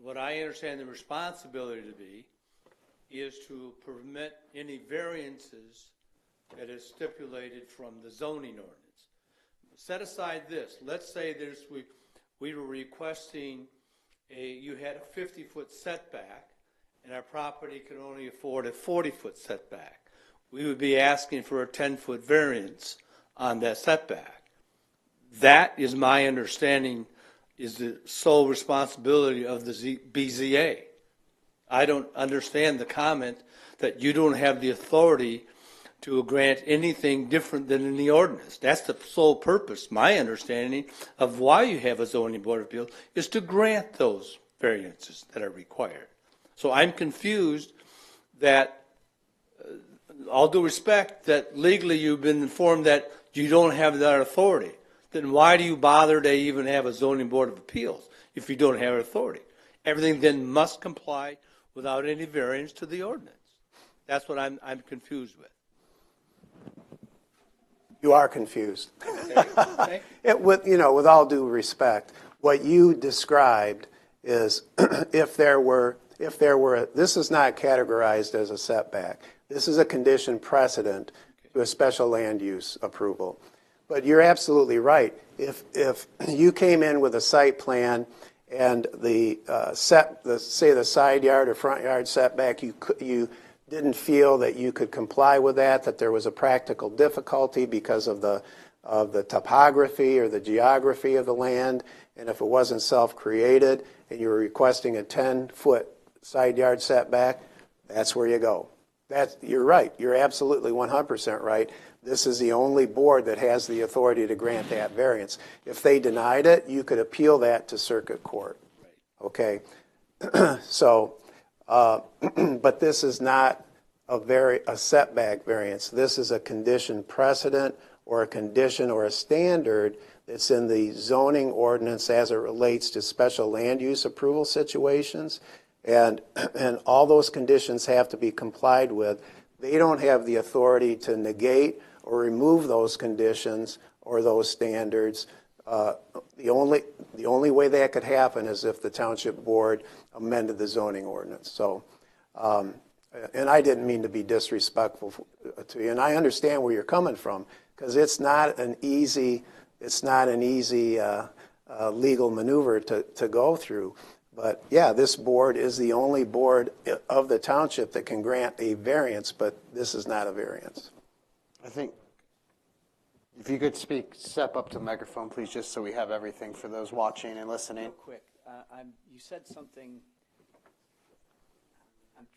Q: what I understand the responsibility to be is to permit any variances that is stipulated from the zoning ordinance. Set aside this. Let's say we were requesting you had a 50-foot setback, and our property could only afford a 40-foot setback. We would be asking for a 10-foot variance on that setback. That is my understanding is the sole responsibility of the BZA. I don't understand the comment that you don't have the authority to grant anything different than in the ordinance. That's the sole purpose, my understanding, of why you have a zoning board of appeals is to grant those variances that are required. So I'm confused that, all due respect, that legally you've been informed that you don't have that authority. Then why do you bother to even have a zoning board of appeals if you don't have authority? Everything then must comply without any variance to the ordinance. That's what I'm confused with.
K: You are confused.
Q: Okay.
K: With all due respect, what you described is if there were, this is not categorized as a setback. This is a condition precedent to a special land use approval. But you're absolutely right. If you came in with a site plan and say the side yard or front yard setback, you didn't feel that you could comply with that there was a practical difficulty because of the topography or the geography of the land, and if it wasn't self-created, and you were requesting a 10-foot side yard setback, that's where you go. You're right. You're absolutely 100% right. This is the only board that has the authority to grant that variance. If they denied it, you could appeal that to circuit court. Okay? So, but this is not a setback variance. This is a condition precedent or a condition or a standard that's in the zoning ordinance as it relates to special land use approval situations. And all those conditions have to be complied with. They don't have the authority to negate or remove those conditions or those standards. The only way that could happen is if the township board amended the zoning ordinance. So, and I didn't mean to be disrespectful to you, and I understand where you're coming from because it's not an easy legal maneuver to go through. But yeah, this board is the only board of the township that can grant a variance, but this is not a variance.
A: I think if you could step up to the microphone, please, just so we have everything for those watching and listening.
R: Real quick, you said something. I'm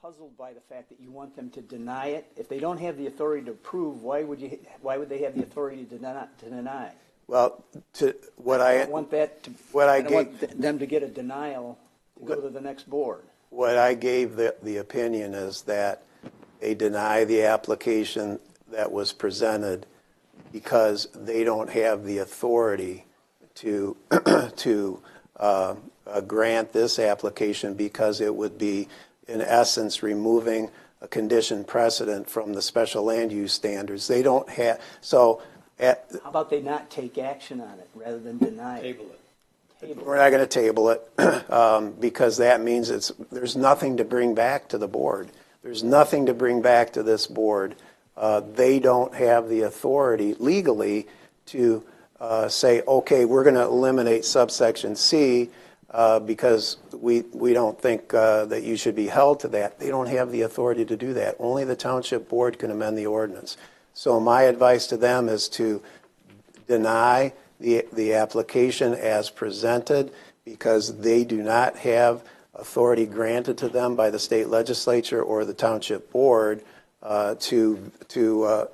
R: puzzled by the fact that you want them to deny it. If they don't have the authority to approve, why would they have the authority to deny?
K: Well,
R: I want them to get a denial to go to the next board.
K: What I gave the opinion is that they deny the application that was presented because they don't have the authority to grant this application because it would be, in essence, removing a condition precedent from the special land use standards. They don't have, so.
R: How about they not take action on it rather than deny it?
K: Table it. We're not going to table it because that means there's nothing to bring back to the board. There's nothing to bring back to this board. They don't have the authority legally to say, okay, we're going to eliminate subsection C because we don't think that you should be held to that. They don't have the authority to do that. Only the township board can amend the ordinance. So my advice to them is to deny the application as presented because they do not have authority granted to them by the state legislature or the township board to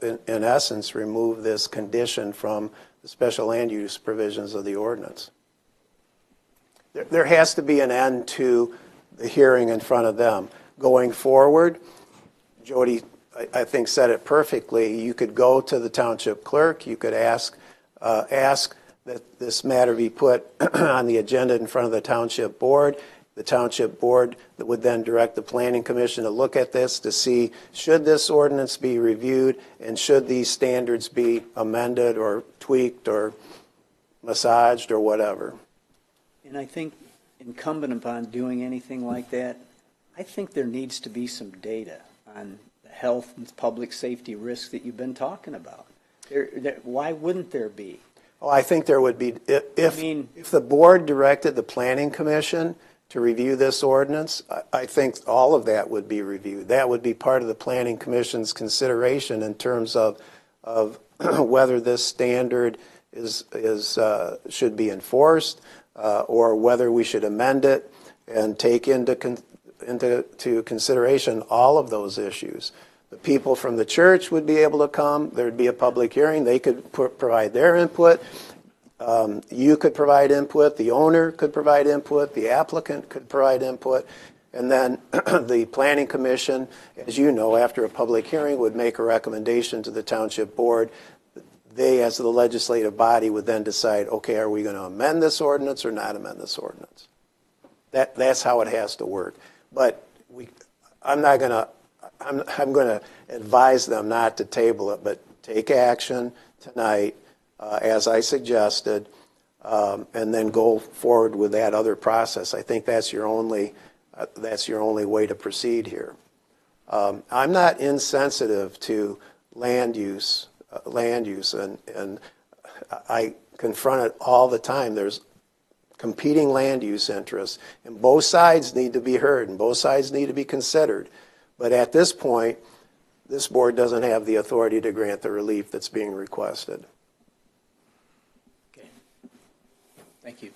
K: in essence, remove this condition from the special land use provisions of the ordinance. There has to be an end to the hearing in front of them. Going forward, Jody, I think, said it perfectly. You could go to the township clerk. You could ask that this matter be put on the agenda in front of the township board. The township board would then direct the planning commission to look at this to see should this ordinance be reviewed and should these standards be amended or tweaked or massaged or whatever.
R: And I think incumbent upon doing anything like that, I think there needs to be some data on the health and public safety risks that you've been talking about. Why wouldn't there be?
K: Oh, I think there would be. If the board directed the planning commission to review this ordinance, I think all of that would be reviewed. That would be part of the planning commission's consideration in terms of whether this standard should be enforced or whether we should amend it and take into consideration all of those issues. The people from the church would be able to come. There would be a public hearing. They could provide their input. You could provide input. The owner could provide input. The applicant could provide input. And then the planning commission, as you know, after a public hearing, would make a recommendation to the township board. They, as the legislative body, would then decide, okay, are we going to amend this ordinance or not amend this ordinance? That's how it has to work. But I'm going to advise them not to table it, but take action tonight, as I suggested, and then go forward with that other process. I think that's your only way to proceed here. I'm not insensitive to land use, and I confront it all the time. There's competing land use interests, and both sides need to be heard, and both sides need to be considered. But at this point, this board doesn't have the authority to grant the relief that's being requested.
R: Okay. Thank you.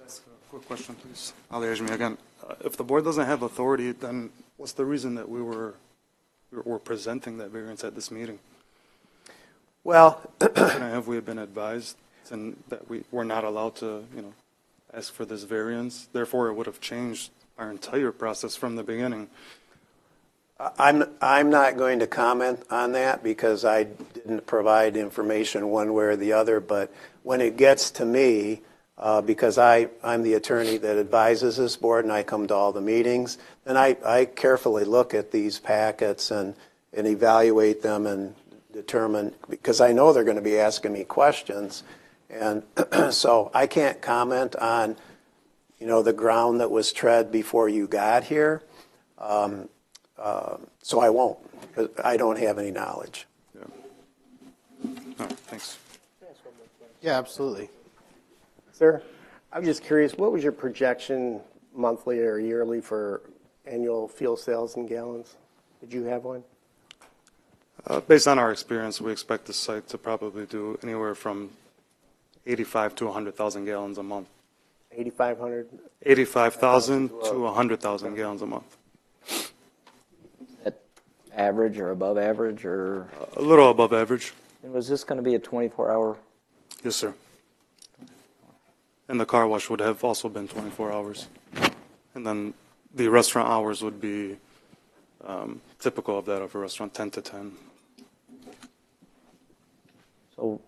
P: Just a quick question, please. Ali Ajmi again. If the board doesn't have authority, then what's the reason that we were presenting that variance at this meeting?
K: Well,
P: have we been advised and that we were not allowed to, ask for this variance? Therefore, it would have changed our entire process from the beginning.
K: I'm not going to comment on that because I didn't provide information one way or the other. But when it gets to me, because I'm the attorney that advises this board and I come to all the meetings, and I carefully look at these packets and evaluate them and determine, because I know they're going to be asking me questions. And so I can't comment on, the ground that was tread before you got here. So I won't, because I don't have any knowledge.
P: Yeah. All right, thanks.
A: Yeah, absolutely.
E: Sir, I'm just curious, what was your projection monthly or yearly for annual fuel sales in gallons? Did you have one?
P: Based on our experience, we expect the site to probably do anywhere from 85 to 100,000 gallons a month.
E: 8,500?
P: 85,000 to 100,000 gallons a month.
F: At average or above average or?
P: A little above average.
F: And was this going to be a 24-hour?
P: Yes, sir. And the car wash would have also been 24 hours. And then the restaurant hours would be typical of that of a restaurant, 10 to 10.
F: So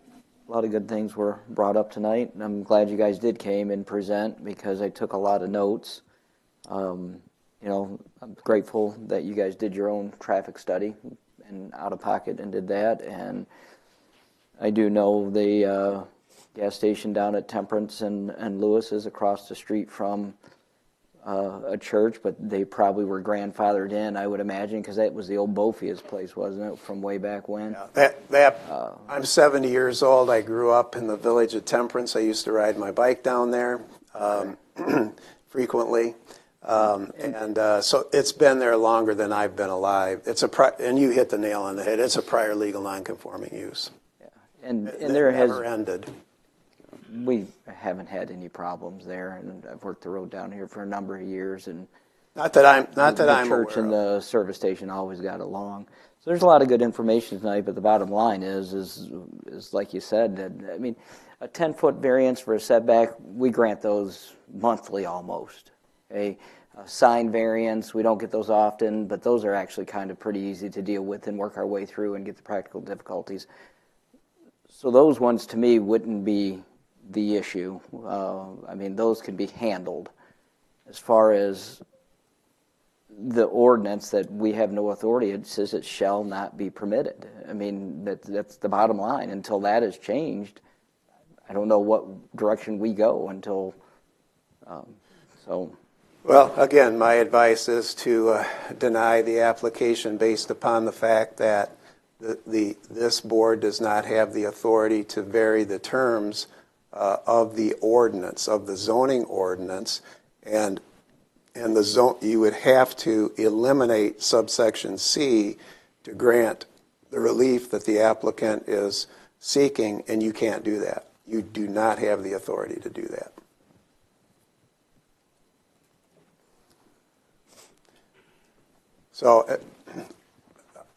F: A lot of good things were brought up tonight, and I'm glad you guys did came and present because I took a lot of notes. You know, I'm grateful that you guys did your own traffic study and out of pocket and did that. And I do know the gas station down at Temperance and Lewis is across the street from a church, but they probably were grandfathered in, I would imagine, because that was the old Bofia's place, wasn't it, from way back when?
K: Yeah, I'm 70 years old. I grew up in the village of Temperance. I used to ride my bike down there frequently. So it's been there longer than I've been alive. And you hit the nail on the head. It's a prior legal nonconforming use.
F: Yeah. And
K: It
F: there
K: never ended.
F: We haven't had any problems there, and I've worked the road down here for a number of years, and
K: Not that I'm
F: the church
K: aware
F: and the service station always got along. So there's a lot of good information tonight, but the bottom line is like you said, that, I mean, a 10-foot variance for a setback, we grant those monthly almost. A sign variance, we don't get those often, but those are actually kind of pretty easy to deal with and work our way through and get the practical difficulties. So those ones to me wouldn't be the issue. I mean, those can be handled. As far as the ordinance that we have no authority, it says it shall not be permitted. I mean, that's the bottom line. Until that is changed, I don't know what direction we go until,
K: Well, again, my advice is to deny the application based upon the fact that this board does not have the authority to vary the terms of the ordinance, of the zoning ordinance, and you would have to eliminate subsection C to grant the relief that the applicant is seeking, and you can't do that. You do not have the authority to do that. So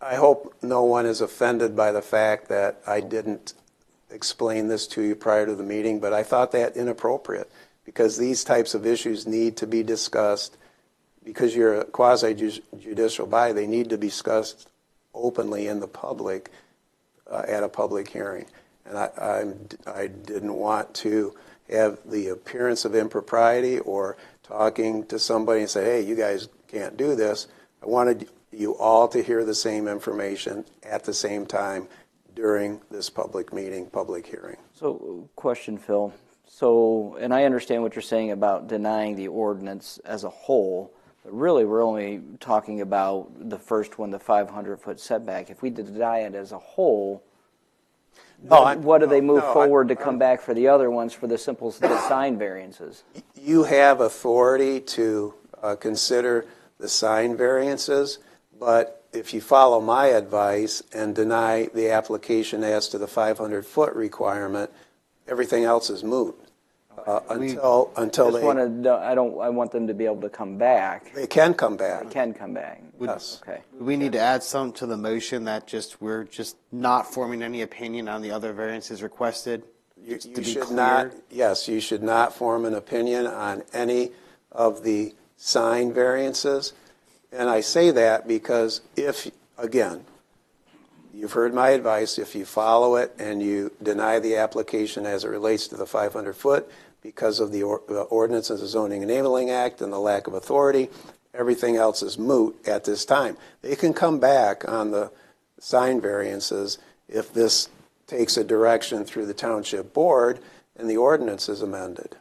K: I hope no one is offended by the fact that I didn't explain this to you prior to the meeting, but I thought that inappropriate because these types of issues need to be discussed because you're a quasi-judicial body. They need to be discussed openly in the public at a public hearing. And I didn't want to have the appearance of impropriety or talking to somebody and say, hey, you guys can't do this. I wanted you all to hear the same information at the same time during this public meeting, public hearing.
F: So, question, Phil. So, and I understand what you're saying about denying the ordinance as a whole, but really we're only talking about the first one, the 500-foot setback. If we deny it as a whole, what do they move forward to come back for the other ones for the simple sign variances?
K: You have authority to consider the sign variances, but if you follow my advice and deny the application as to the 500-foot requirement, everything else is moot. Until they.
F: I want them to be able to come back.
K: They can come back.
F: They can come back.
K: Yes.
F: Okay.
A: We need to add something to the motion that we're just not forming any opinion on the other variances requested.
K: You should not. Yes, you should not form an opinion on any of the sign variances. And I say that because again, you've heard my advice, if you follow it and you deny the application as it relates to the 500-foot because of the ordinance of the Zoning Enabling Act and the lack of authority, everything else is moot at this time. They can come back on the sign variances if this takes a direction through the township board and the ordinance is amended.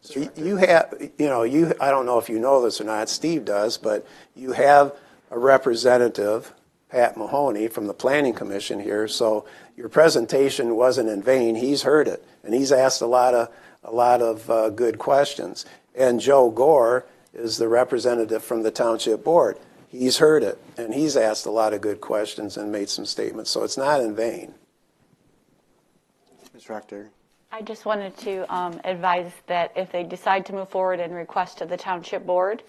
K: So you have, I don't know if you know this or not, Steve does, but you have a representative, Pat Mahoney, from the Planning Commission here, so your presentation wasn't in vain. He's heard it, and he's asked a lot of good questions. And Joe Gore is the representative from the Township Board. He's heard it, and he's asked a lot of good questions and made some statements, so it's not in vain.
A: Ms. Rector.
B: I just wanted to advise that if they decide to move forward and request to the Township Board,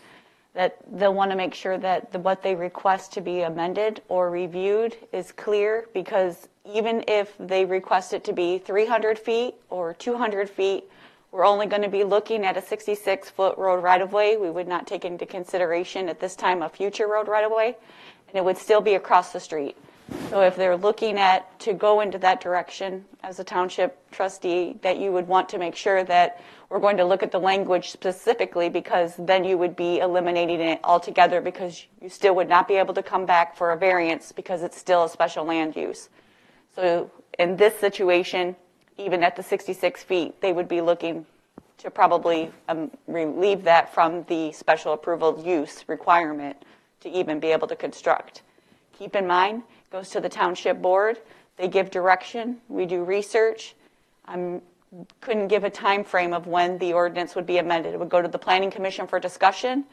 B: that they'll want to make sure that what they request to be amended or reviewed is clear, because even if they request it to be 300 feet or 200 feet, we're only going to be looking at a 66-foot road right-of-way. We would not take into consideration at this time a future road right-of-way, and it would still be across the street. So if they're looking at to go into that direction as a township trustee, that you would want to make sure that we're going to look at the language specifically, because then you would be eliminating it altogether, because you still would not be able to come back for a variance because it's still a special land use. So in this situation, even at the 66 feet, they would be looking to probably relieve that from the special approval use requirement to even be able to construct. Keep in mind, it goes to the township board. They give direction. We do research. I couldn't give a time frame of when the ordinance would be amended. It would go to the planning commission for discussion,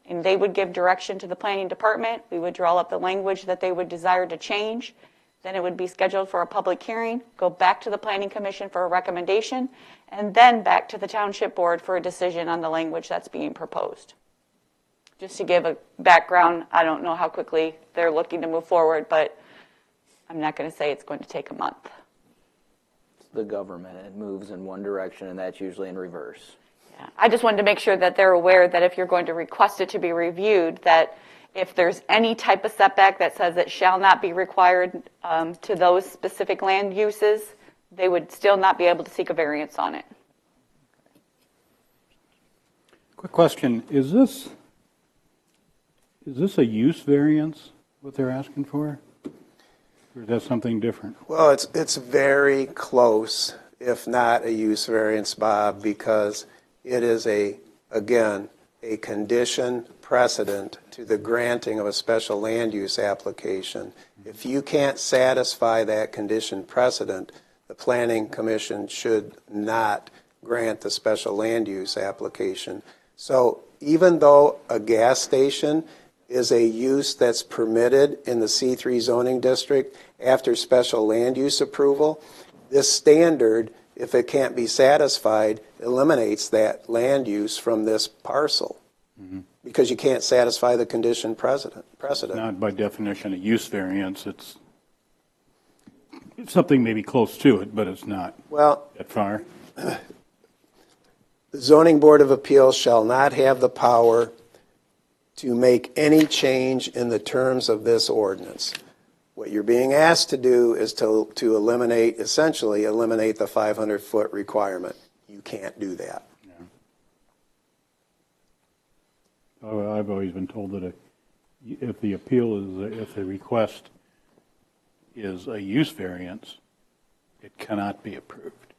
B: and they would give direction to the planning department. We would draw up the language that they would desire to change. Then it would be scheduled for a public hearing, go back to the planning commission for a recommendation, and then back to the township board for a decision on the language that's being proposed. Just to give a background, I don't know how quickly they're looking to move forward, but I'm not going to say it's going to take a month.
F: The government, it moves in one direction, and that's usually in reverse.
B: Yeah. I just wanted to make sure that they're aware that if you're going to request it to be reviewed, that if there's any type of setback that says it shall not be required to those specific land uses, they would still not be able to seek a variance on it.
G: Quick question, is this a use variance, what they're asking for? Or is that something different?
K: Well, it's very close, if not a use variance, Bob, because it is again, a condition precedent to the granting of a special land use application. If you can't satisfy that condition precedent, the Planning Commission should not grant the special land use application. So even though a gas station is a use that's permitted in the C3 zoning district after special land use approval, this standard, if it can't be satisfied, eliminates that land use from this parcel. Mm-hmm. Because you can't satisfy the condition precedent.
G: Not by definition a use variance, it's something maybe close to it, but it's not that far.
K: The Zoning Board of Appeals shall not have the power to make any change in the terms of this ordinance. What you're being asked to do is to essentially eliminate the 500-foot requirement. You can't do that.
G: I've always been told that if the request is a use variance, it cannot be approved.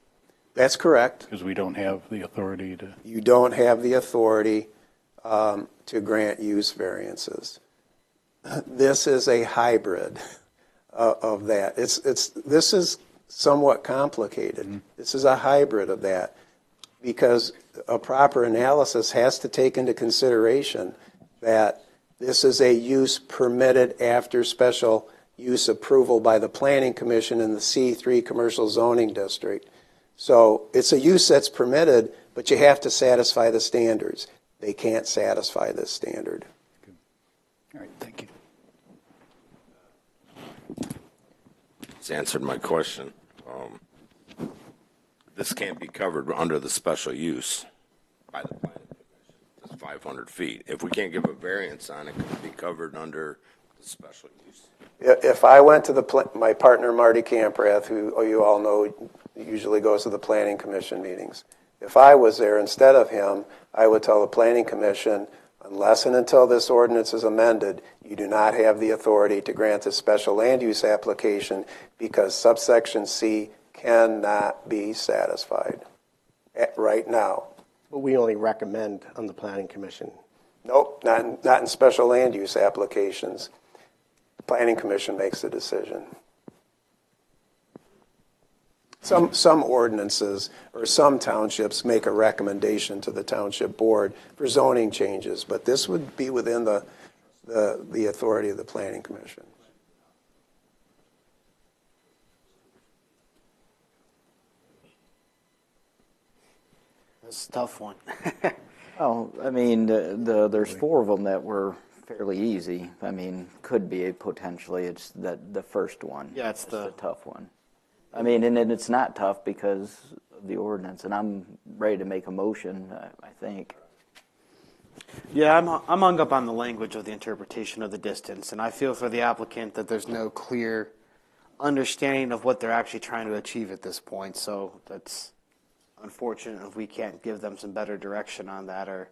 K: That's correct.
G: Because we don't have the authority to.
K: You don't have the authority to grant use variances. This is a hybrid of that. This is somewhat complicated. Mm-hmm. This is a hybrid of that, because a proper analysis has to take into consideration that this is a use permitted after special use approval by the Planning Commission in the C3 commercial zoning district. So it's a use that's permitted, but you have to satisfy the standards. They can't satisfy this standard.
G: Good. All right, thank you.
H: It's answered my question. This can't be covered under the special use by the planning commission. It's 500 feet. If we can't give a variance on it, it can be covered under the special use.
K: If I went to my partner Marty Camprath, who you all know usually goes to the Planning Commission meetings, if I was there instead of him, I would tell the Planning Commission, unless and until this ordinance is amended, you do not have the authority to grant a special land use application because subsection C cannot be satisfied right now.
E: But we only recommend on the Planning Commission.
K: Nope, not in special land use applications. The Planning Commission makes the decision. Some ordinances or some townships make a recommendation to the township board for zoning changes, but this would be within the authority of the Planning Commission.
A: That's a tough one.
F: Well, I mean, there's four of them that were fairly easy. I mean, could be potentially. It's the first one.
A: Yeah, it's the
F: tough one. I mean, and it's not tough because of the ordinance, and I'm ready to make a motion, I think.
A: Yeah, I'm hung up on the language of the interpretation of the distance, and I feel for the applicant that there's no clear understanding of what they're actually trying to achieve at this point. So that's unfortunate if we can't give them some better direction on that, or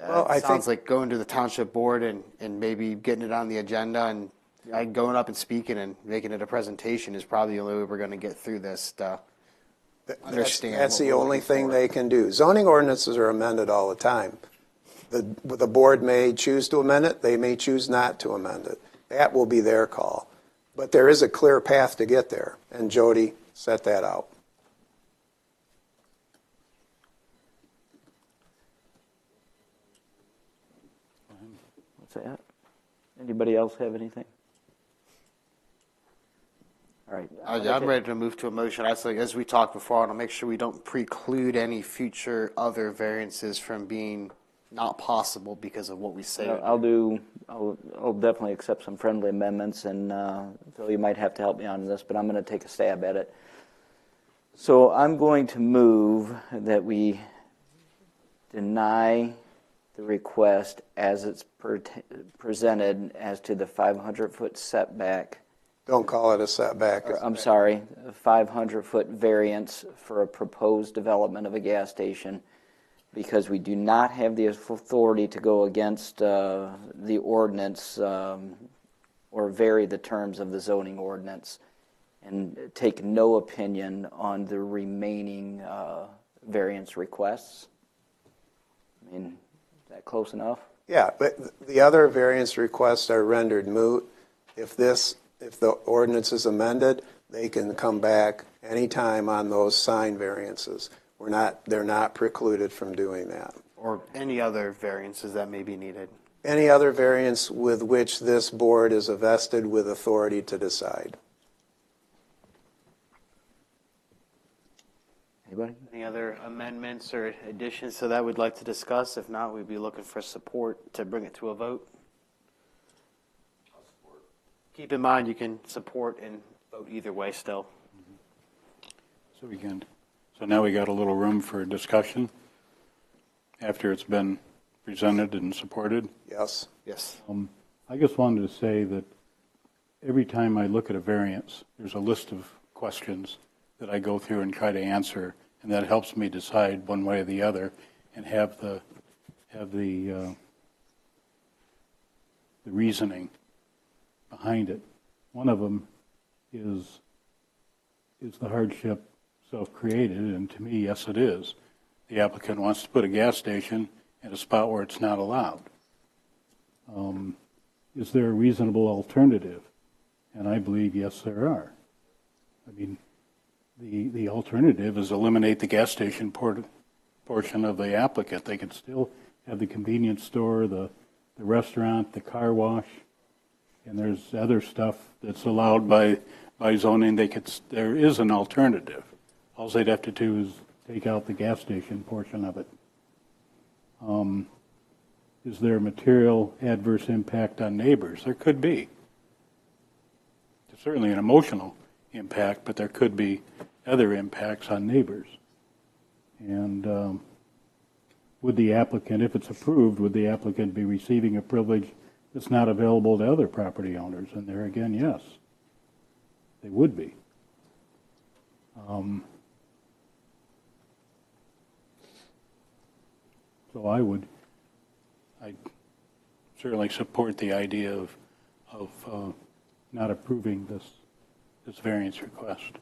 K: Well, I
A: it sounds
K: think-
A: like going to the township board and maybe getting it on the agenda and going up and speaking and making it a presentation is probably the only way we're going to get through this to understand.
K: That's
A: what
K: the
A: we're
K: only
A: looking
K: thing
A: for.
K: they can do. Zoning ordinances are amended all the time. The board may choose to amend it, they may choose not to amend it. That will be their call. But there is a clear path to get there, and Jody set that out.
F: What's that? Anybody else have anything? All right.
A: I'm ready to move to a motion. I think, as we talked before, I want to make sure we don't preclude any future other variances from being not possible because of what we say.
F: I'll definitely accept some friendly amendments, and Phil, you might have to help me on this, but I'm going to take a stab at it. So I'm going to move that we deny the request as it's presented as to the 500-foot setback.
K: Don't call it a setback.
F: I'm sorry, a 500-foot variance for a proposed development of a gas station, because we do not have the authority to go against the ordinance or vary the terms of the zoning ordinance, and take no opinion on the remaining variance requests. I mean, is that close enough?
K: Yeah, but the other variance requests are rendered moot. If the ordinance is amended, they can come back anytime on those sign variances. They're not precluded from doing that.
A: Or any other variances that may be needed.
K: Any other variance with which this board is vested with authority to decide.
F: Anybody?
A: Any other amendments or additions to that we'd like to discuss? If not, we'd be looking for support to bring it to a vote. Keep in mind, you can support and vote either way still.
G: So now we got a little room for discussion after it's been presented and supported.
K: Yes.
A: Yes.
G: I just wanted to say that every time I look at a variance, there's a list of questions that I go through and try to answer, and that helps me decide one way or the other and have the reasoning behind it. One of them is the hardship self-created, and to me, yes, it is. The applicant wants to put a gas station at a spot where it's not allowed. Is there a reasonable alternative? And I believe, yes, there are. I mean, the alternative is eliminate the gas station portion of the applicant. They could still have the convenience store, the restaurant, the car wash, and there's other stuff that's allowed by zoning. There is an alternative. All they'd have to do is take out the gas station portion of it. Is there a material adverse impact on neighbors? There could be. There's certainly an emotional impact, but there could be other impacts on neighbors. And would the applicant, if it's approved, would the applicant be receiving a privilege that's not available to other property owners? And there again, yes, they would be. So I certainly support the idea of not approving this variance request.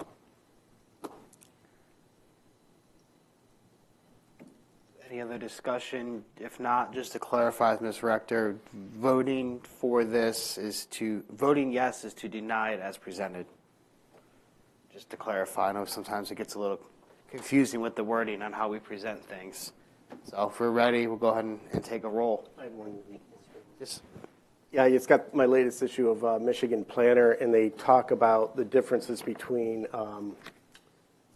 A: Any other discussion? If not, just to clarify with Ms. Rector, voting yes is to deny it as presented. Just to clarify, I know sometimes it gets a little confusing with the wording on how we present things. So if we're ready, we'll go ahead and take a roll.
E: I have one.
A: Yes.
E: Yeah, it's got my latest issue of Michigan Planner, and they talk about the differences between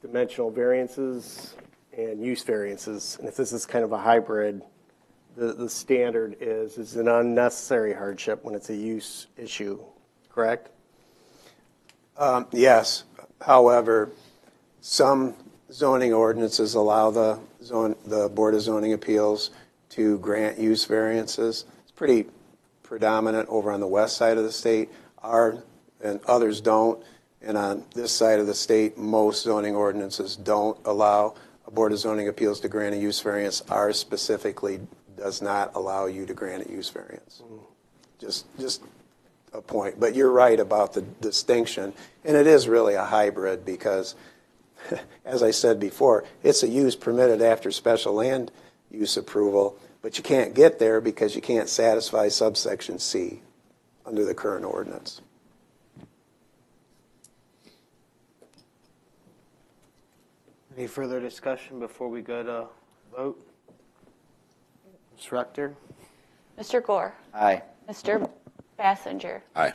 E: dimensional variances and use variances. And if this is kind of a hybrid, the standard is an unnecessary hardship when it's a use issue, correct?
K: Yes. However, some zoning ordinances allow the Board of Zoning Appeals to grant use variances. It's pretty predominant over on the west side of the state. And others don't. And on this side of the state, most zoning ordinances don't allow a Board of Zoning Appeals to grant a use variance. Ours specifically does not allow you to grant a use variance. Just a point. But you're right about the distinction. And it is really a hybrid because, as I said before, it's a use permitted after special land use approval, but you can't get there because you can't satisfy subsection C under the current ordinance.
A: Any further discussion before we go to vote? Ms. Rector?
B: Mr. Gore?
F: Aye.
B: Mr. Bassinger?
H: Aye.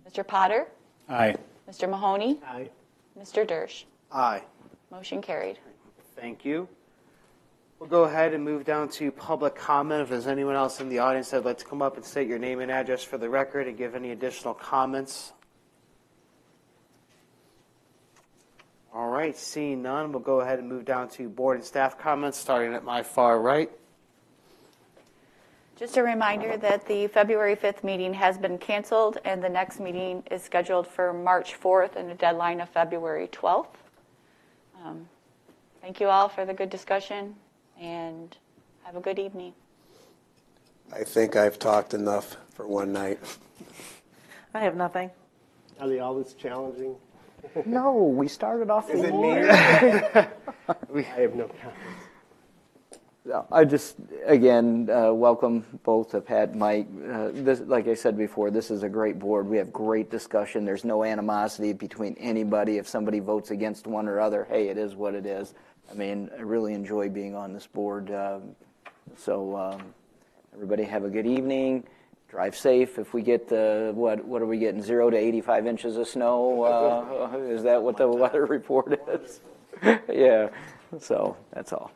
B: Mr. Potter?
G: Aye.
B: Mr. Mahoney?
A: Aye.
B: Mr. Dersch?
A: Aye.
B: Motion carried.
A: Thank you. We'll go ahead and move down to public comment. If there's anyone else in the audience that would like to come up and state your name and address for the record and give any additional comments. All right, seeing none, we'll go ahead and move down to board and staff comments, starting at my far right.
B: Just a reminder that the February 5th meeting has been canceled, and the next meeting is scheduled for March 4th and a deadline of February 12th. Thank you all for the good discussion, and have a good evening.
K: I think I've talked enough for one night.
D: I have nothing.
E: Are they always challenging?
F: No, we started off.
E: Is it me? I have no comments.
F: I just, again, welcome both to Pat and Mike. This, like I said before, this is a great board. We have great discussion. There's no animosity between anybody. If somebody votes against one or other, hey, it is what it is. I mean, I really enjoy being on this board. Everybody have a good evening. Drive safe. If we get what are we getting, 0 to 85 inches of snow? Is that what the weather report is? Yeah. So that's all.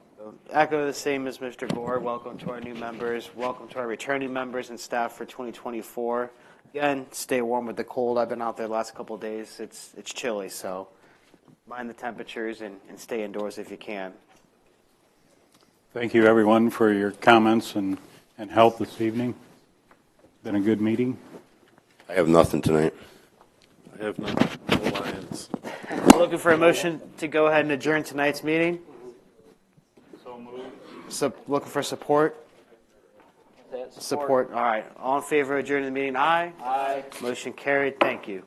A: Echo the same as Mr. Gore. Welcome to our new members. Welcome to our returning members and staff for 2024. Again, stay warm with the cold. I've been out there the last couple of days. It's chilly, so mind the temperatures and stay indoors if you can.
G: Thank you, everyone, for your comments and help this evening. Been a good meeting.
H: I have nothing tonight.
I: I have no alliance.
A: Looking for a motion to go ahead and adjourn tonight's meeting.
G: So moved.
A: So looking for support. Support. All right. All in favor of adjourning the meeting? Aye.
F: Aye.
A: Motion carried. Thank you.